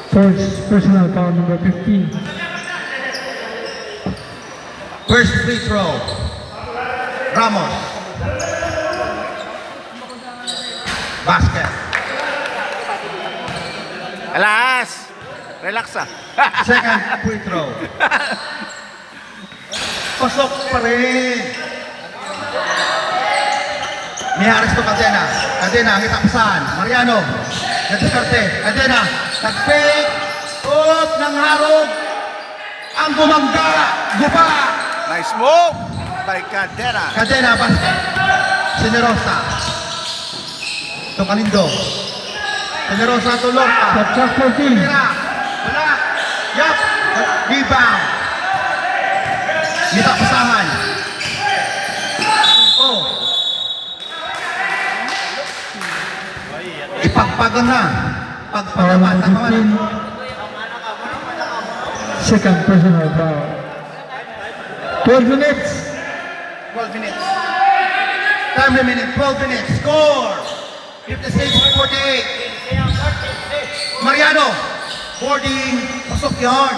First personal foul number 15. First free throw. Ramos. Basket. Alas! Relax ah. Second free throw. Pasok pa rin. Mijares to Cadena. Cadena, hitapasan. Mariano. Nagdiskarte. Cadena. Nag-fake. Oop, ng harog. Ang bumangga. Gupa. Nice move by Cadena. Cadena, basket. Generosa. To Canindo. Generosa to Lorca. Shot clock 14. Tira. Wala. Yup. Rebound. Kita pasahan. Oh. Ipagpagan na. Foul Pagpagaman. number 15. Second personal foul. 12 minutes. 12 minutes. Time remaining. 12 minutes. Score. 56-48. Mariano. Boarding. Pasok yun.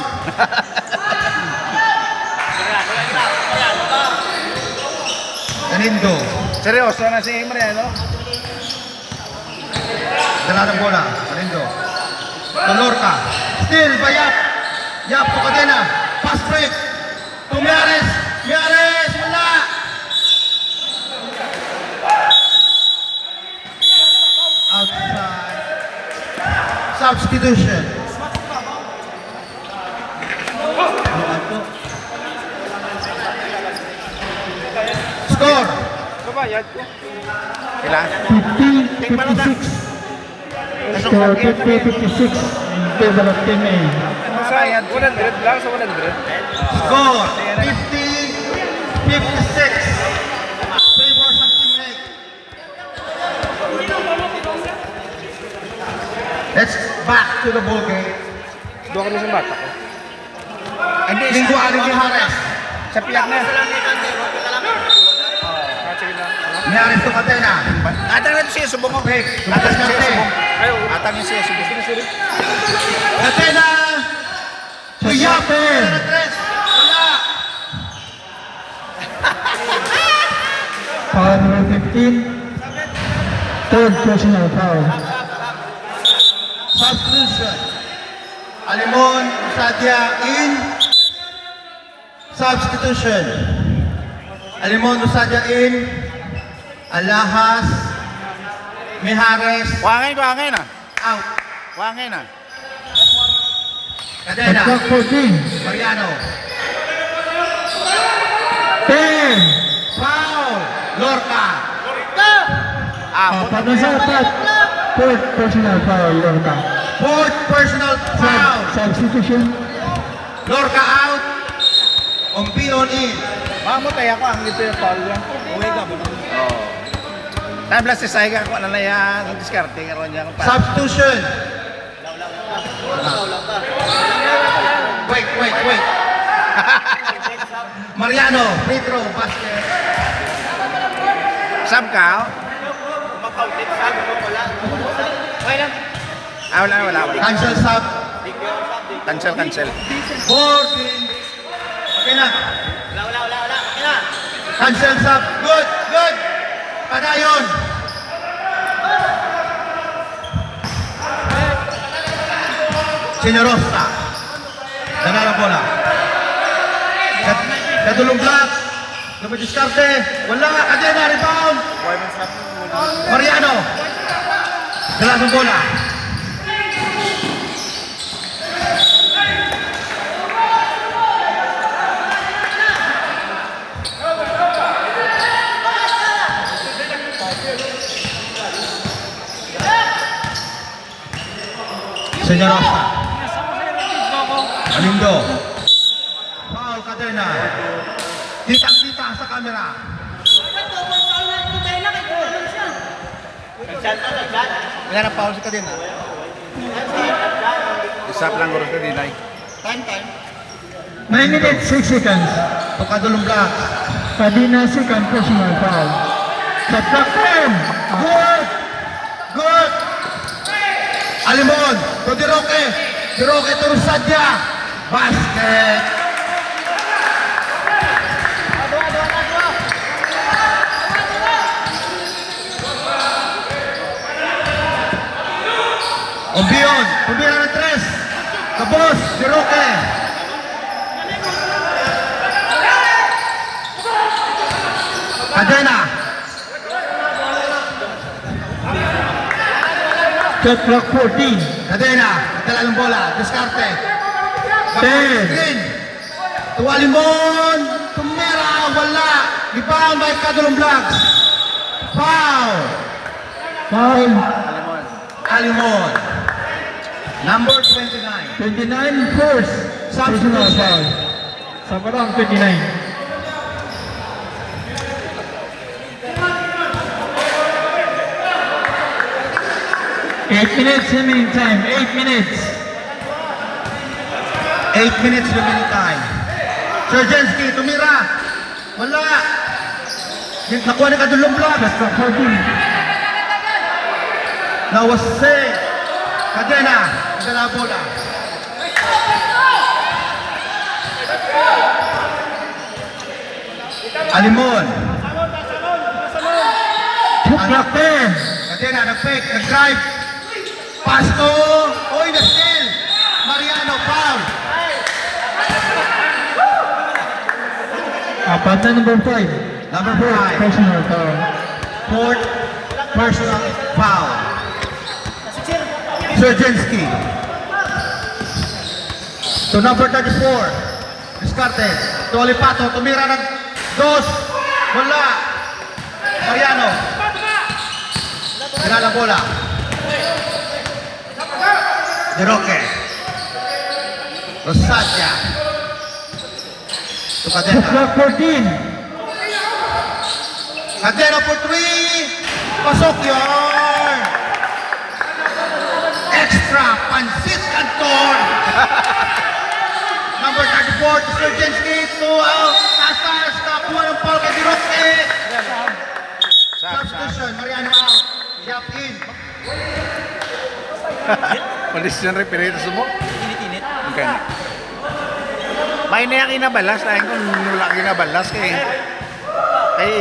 Canindo. Seryoso na si Mariano. Dala ng bola. Canindo. To Lorca. Still by Yap. Yap to Cadena. Pass break. To Mijares. Mijares. Wala. Outside. Substitution. Score. Kabayad ko. Ilan? 50-56. Score 50-56 in favor of Team A. Masayad. 100 lang sa 100. Score 50-56. Favor sa teammate. Let's back to the ball game. Doon kami sa bata ko. Hindi, Linggo Aling Mijares. sa piyak na. Sige na. Mijares to Cadena. Atang na ito siya, subong ko. Break. Atang na siya, Diskarte. subong. Ayaw. Atang na siya, subong. Cadena. To Yap. Wala. Foul number 15. Third personal foul. Substitution. Alimon Usadia in. Substitution. Alimon Usadia in. Alahas. Mijares. Wangin na. Out. Wangin na. Shot Cadena. clock 14. Mariano. 10. Foul. Lorca. Abot. Patay sa apat. Fourth personal foul, Lorca. Fourth personal foul. Substitution. Lorca out. Ompion in. Mamutay ako ang dito yung foul lang. Uwi ka mo. Oo. Tabla si Saiga ko na yan. Diskarte ka ron dyan. Substitution. Wait. Mariano, free throw, basket. Sab ka? Wala. Cancel sub. Cancel. 14. Okay na. Wala. Okay na. Cancel sub. Good. Padayon. Senorosa. Dala ng bola. Kadulong block. Dumadiskarte. Wala. Kadena. Rebound. Mariano. Dala ng bola. Senorosa. Alindo. Foul, Cadena. Kitang-kita sa camera. Wala na foul si Kadena. Isap lang oras na dinay. Time. 9 minutes, 6 seconds. Tukadulong block. Padina second personal foul. Shot clock 10. Good. Alimon. To Diroque. Diroque to Rusadya. Basket. Ombion. Tumira ng tres. Kabos. Diroque. Cadena. Shot clock 14. Cadena. Nagdala ng bola. Diskarte. 10. Green. Tuwalimon. Tumira. Wala. Rebound by Kadulong Blacks. Foul. Foul. Alimon. Number 29. 29 first. Personal foul. Sabarang 29. Eight minutes remaining time. 8 minutes. 8 minutes remaining time. Sergensky, tumira. Wala. Nakuha ni Kadulong Blacks. Shot clock 14. Now was saved. Cadena. Nagdala ang bola. Alimon. Shot clock 10. Cadena, nag-fake, nag-drive. Pass to. Oy, na-steal. Mariano, foul. Apat na number 5. Number 5. Personal foul. Fourth personal foul. Sergensky. To number 34. Discarte. To Olipato. Tumira ng dos. Wala. Mariano. Kilala bola. Diroque. Rosadia. To Shot Cadena. clock 14. Cadena for 3. Pasok yun. Extra. Pansit Canton. Number 34. To Sergensky. To Tasas. Nakuha ng foul kay Diroque. Substitution. Mariano out. Yap in. Kondisyon referee sa mo? Init. Okay. May na yung kinabalas. Dahil kung wala kinabalas kay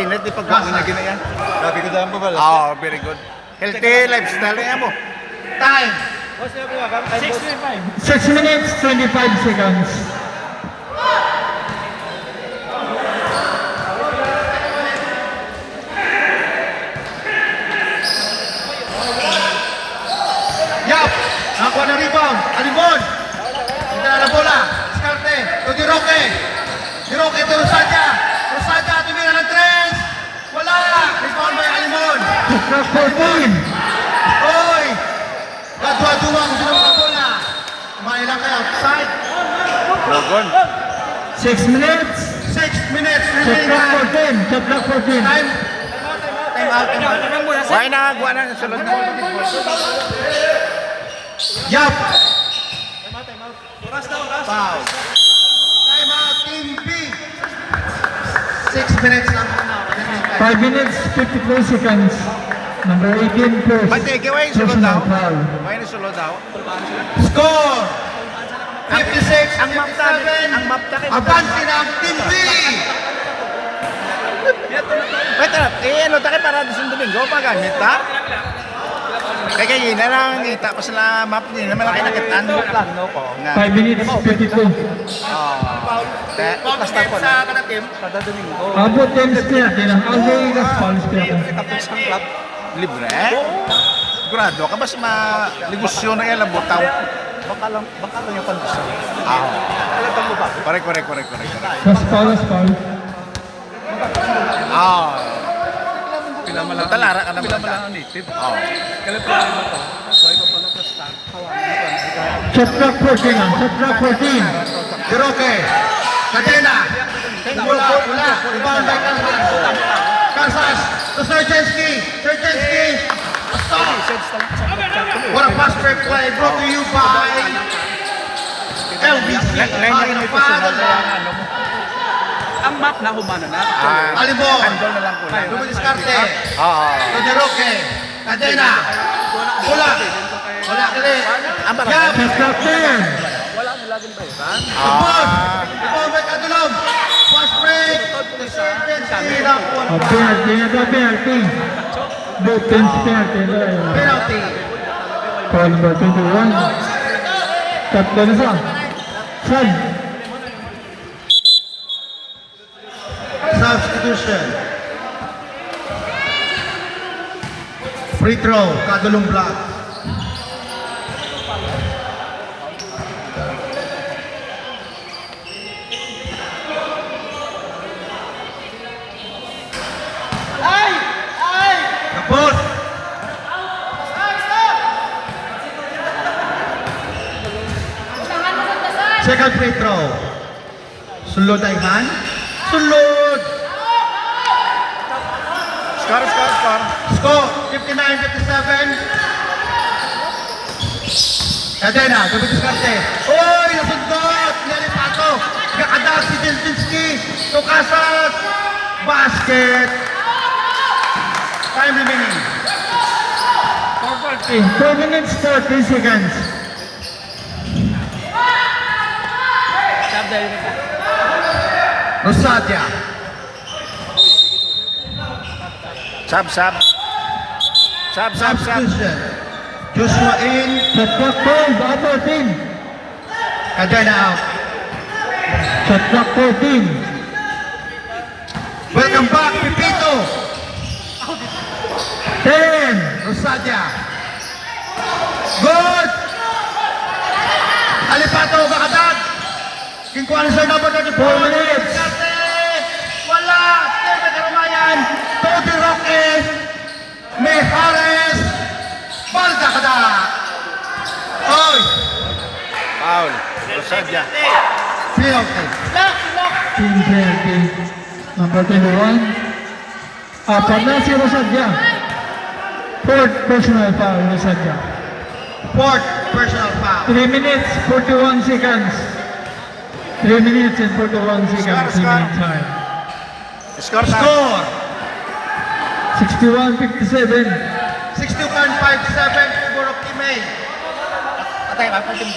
init. Di pagbago niya ginaya. Sabi ko daan pa ba? Oh, very good. Healthy lifestyle na yan mo. Time. 6 minutes, 25 seconds. Yap. Nakakuha ng rebound. Alimon. Nagdala ng bola. Discarte. To Diroque. Diroque to Rosadia. Rosadia tumira ng tres. Wala. Rebound by Alimon. Shot clock 14. Oy. Gadwa-duwa kung sino mga bola. Kumain lang kayo. Outside. Logon. 6 minutes. 6 minutes Shot remaining clock time. 14. Shot clock 14. Time. Time out. Why nakagawa na sa sulod mo? Yap. Foul. Time out. Team B. 6 minutes lang po na. 5 minutes, 54 seconds. Number 18 first. Ba't kay Kiway sulod daw? Personal foul. May sulod daw. Score! 56, Ang map ta, ang map ta kay Abante ng Team B! Wait, ano ta kay para sa Domingo pagamit ta? Kaya kayo na lang kita pa sila map din naman lang kinakitaan mo lang no ko. 5 minutes 52. Basta po sa kanang team kada Domingo. Abot times kaya tinang alay gas fouls kaya. Tapos ang club libre. Sigurado ka ba sa negosyo na yan butaw? Baka lang yung kondisyon. Alam mo ba? Correct. Gas foul. Talara ka naman. Pinamalang ang native. Kaya problema to. Why pa pa nag-start? Shot clock 14 ang. Shot clock 14. Diroque, Cadena, Mula, rebound by Casas, to Sergensky, assault. What a fast break play brought to you by LBC. Ang map na humana na. Alibon, Handle na lang po. Dumiliscarte, to Diroque, Cadena, Mula, kali. Yap, Shot clock 10. Rebound by Cadulog, fast break, to Sergensky, Penalty. Both teams penalty. penalty. Foul number 21. Tatlo na sa. Sub. Substitution. Free throw, Kadulong block. Tapos. Second free throw. Sulod ay man. Sulod. Score. Score 59-57. Cadena, Dumitis Carte. Oy, nasundot! Nalipato! Kakadag si Jelzinski. Tukasas! Basket! Time remaining. 4 minutes 40 seconds. Rosadia. Sub. Substitution. Joshua in. Shot clock 12. Other team. Cadena out. Shot clock 14. Welcome back, Pipito. 10. Rosadia. Good! Alipato, Bakadag. Kingkuan sa number 34. 4 minutes. Carte. Wala. Kaya Karamayan. Todi Roque. Mejares. Balda kada. Oy. Foul. Rosadia. Penalty. Team penalty. Number 21. Apat na si Rosadia. Fourth personal foul, Rosadia. Fourth personal foul. 3 minutes 41 seconds. 3 minutes and 41 seconds Score. remaining time. Score. Score. 61-57. 61-57. Siguro teammate. Patay ba? Patay mo.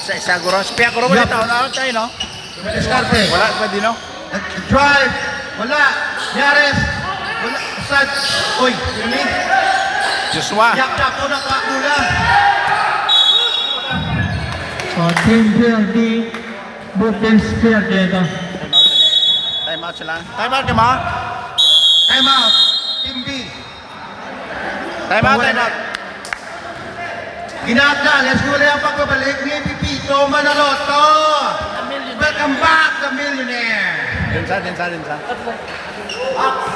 Isa guro. Spiya guro mo Yup. dito. Ano tayo, no? Discarte. Wala, pwede, no? Drive. Wala. Yares. Wala. Sad. Oy. Yumi. Joshua. Yak na po na kakula. Team penalty. Both teams penalty ito. Time out sila. Time out ka mo? Time out. Team B. Time out. Ginata. Let's go na yung pagbabalik ni Pipito Manaloto. Welcome back, the millionaire. Dinsa.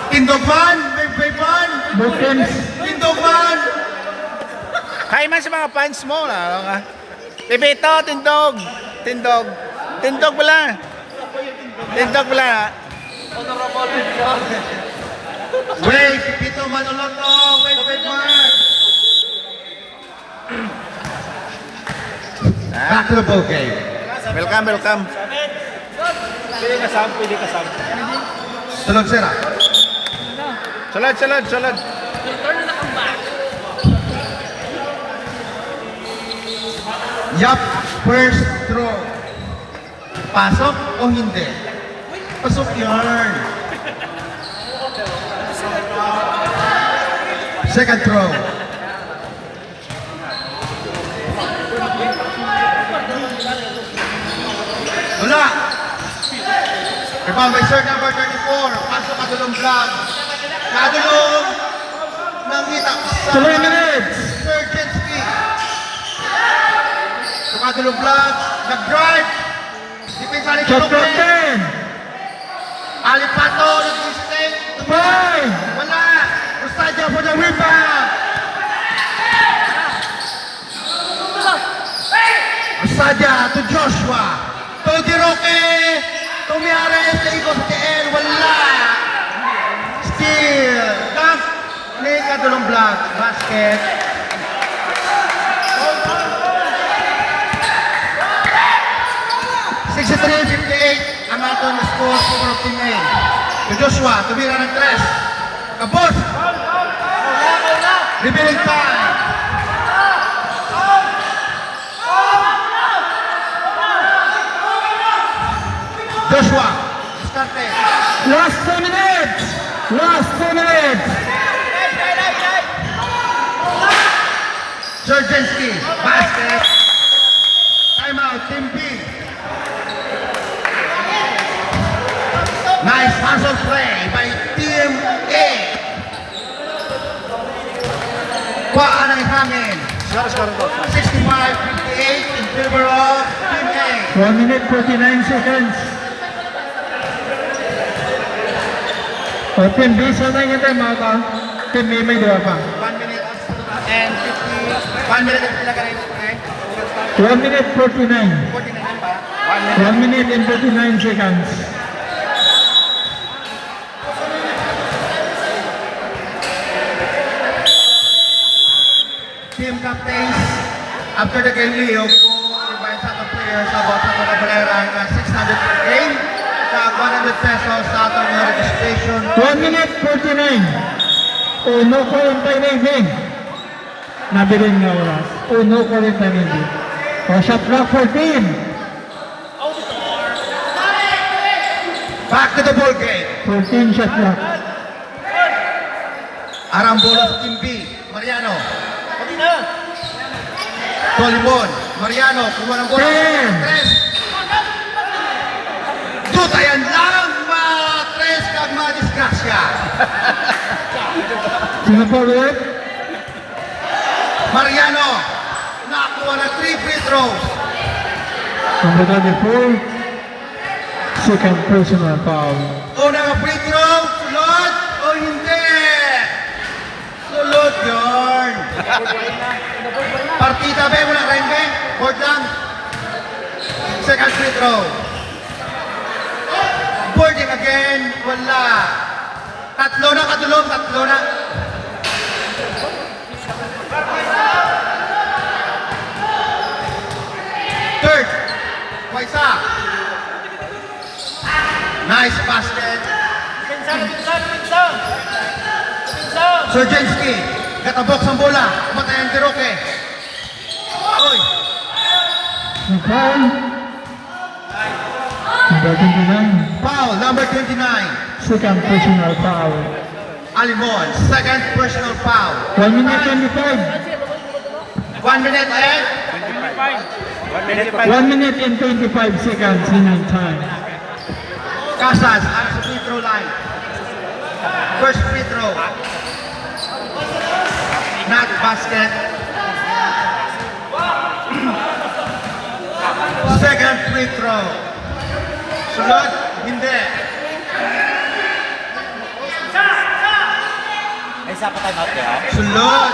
Tindogman. May ban. Both teams. Tindogman. Kaya man sa mga fans mo. Ano nga? Pipito, tindog. Tindog pala. Wait, Pipito Manaloto. Wait, Mark. Back to the ball game. Welcome. Pwede kasam, pwede kasam. Sulod sira. Salad, salad, salad. Yup, first throw. Pasok o hindi? Pasok yarn. Second throw. Wala. Rebound by third number 34. Pasok Kadulong Vlog. Kadulong. Nangita sa 3 minutes. Sergenski. Kadulong Vlog. Nag-drive. Depensa ni Shot clock Tulungin. 10. Alipato. Nag-mistake. 5. Wala. Ustadya for the rebound. Ustadya to Joshua. To Diroque. To Miares. To Igor TL. Wala. Steal. Dunk. Ni Kadulong Vlog. Basket. ang aton score for Team A. To Joshua, tumira ng 3. Kabos! Revealing time. Joshua, diskarte. Last 2 minutes. Last 2 minutes. Sergenski, basket. Timeout, Team B. Nice hustle play by Team A. Paan ang hangin. 65-58 in favor of Team A. 1 minute 49 seconds. O Team B, sanay nga tayo mga ka. Team A may dua pa. 1 minute and 50. 1 minute and pila ka rin. 1 minute 49. 49 pa. 1 minute and 49 seconds. Team captains, after the game, Leo, provide sa atong players about sa atong kabalera na 600 per game, sa 100 pesos sa atong registration. 1 minute 49. Uno 49. Nabiling na oras. Uno 49. O shot clock 14. Back to the ball game. 14 shot clock. Arambola sa Team B. Mariano. Tolimon. Mariano. Kumuha ng bola. 3. Tutayan lang. Ma-3 kag ma-disgrasya. Sino pa ulit? Mariano. Nakakuha ng 3 free throws. Number 24. Second personal foul. Unang free throw. Sulod o hindi? Sulod yun. Partida ba? Wala rin ba? Board lang. Second free throw. Boarding again. Wala. Tatlo na katulong. Tatlo na. Third. Waisa. Nice basket. Sergenski. Katabok sa bola. Matayan si Roque. Oy. No foul. Number 29. Foul. Number 29. Second personal foul. Alimon. Second personal foul. 1 minute 25. 1 minute and 1 minute and 25 seconds in time. Casas. Ang sa free throw line. First free throw. Not basket. Second free throw. Sunod, hindi. May isa pa time out kaya? Sunod.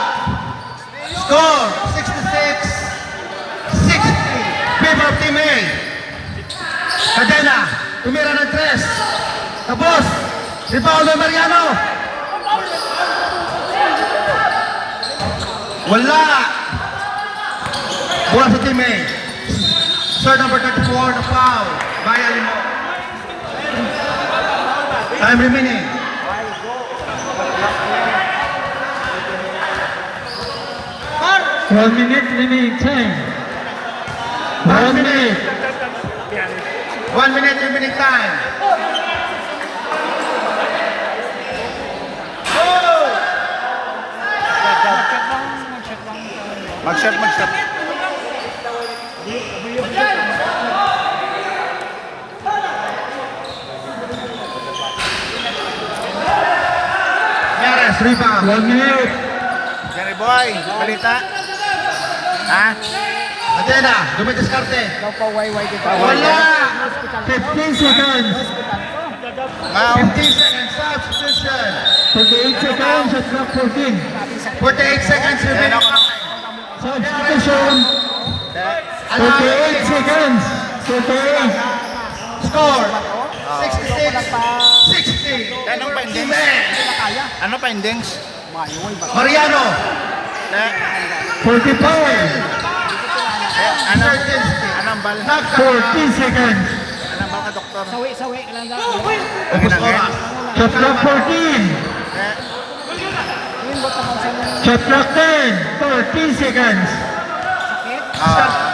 Score, 66-60. Favor of Team A. Cadena, tumira ng 3. Tapos, rebound ng Mariano. Wala. Bola sa Team A. Third number 34, the foul. By Alimon. Time remaining. 1 minute remaining time. 1 minute. 1 minute remaining time. Mag-shot. Nyares, rebound. 1 minute. Jerry Boy, balita. Ha? Atena, dumidiskarte. Wala. 15 seconds. Mao. 15 seconds, substitution. 48 seconds, shot clock 14. 48 seconds remaining time. Substitution. 48 Allowed seconds. 48. score. 66, 60. Anong pendings? Jimenez. Ano pendings? Mariano. 45. Anong bal? 14 seconds. Anong bal ka, doktor? Ubus oras. Shot clock 14. Shot clock 10. 14 seconds. Shot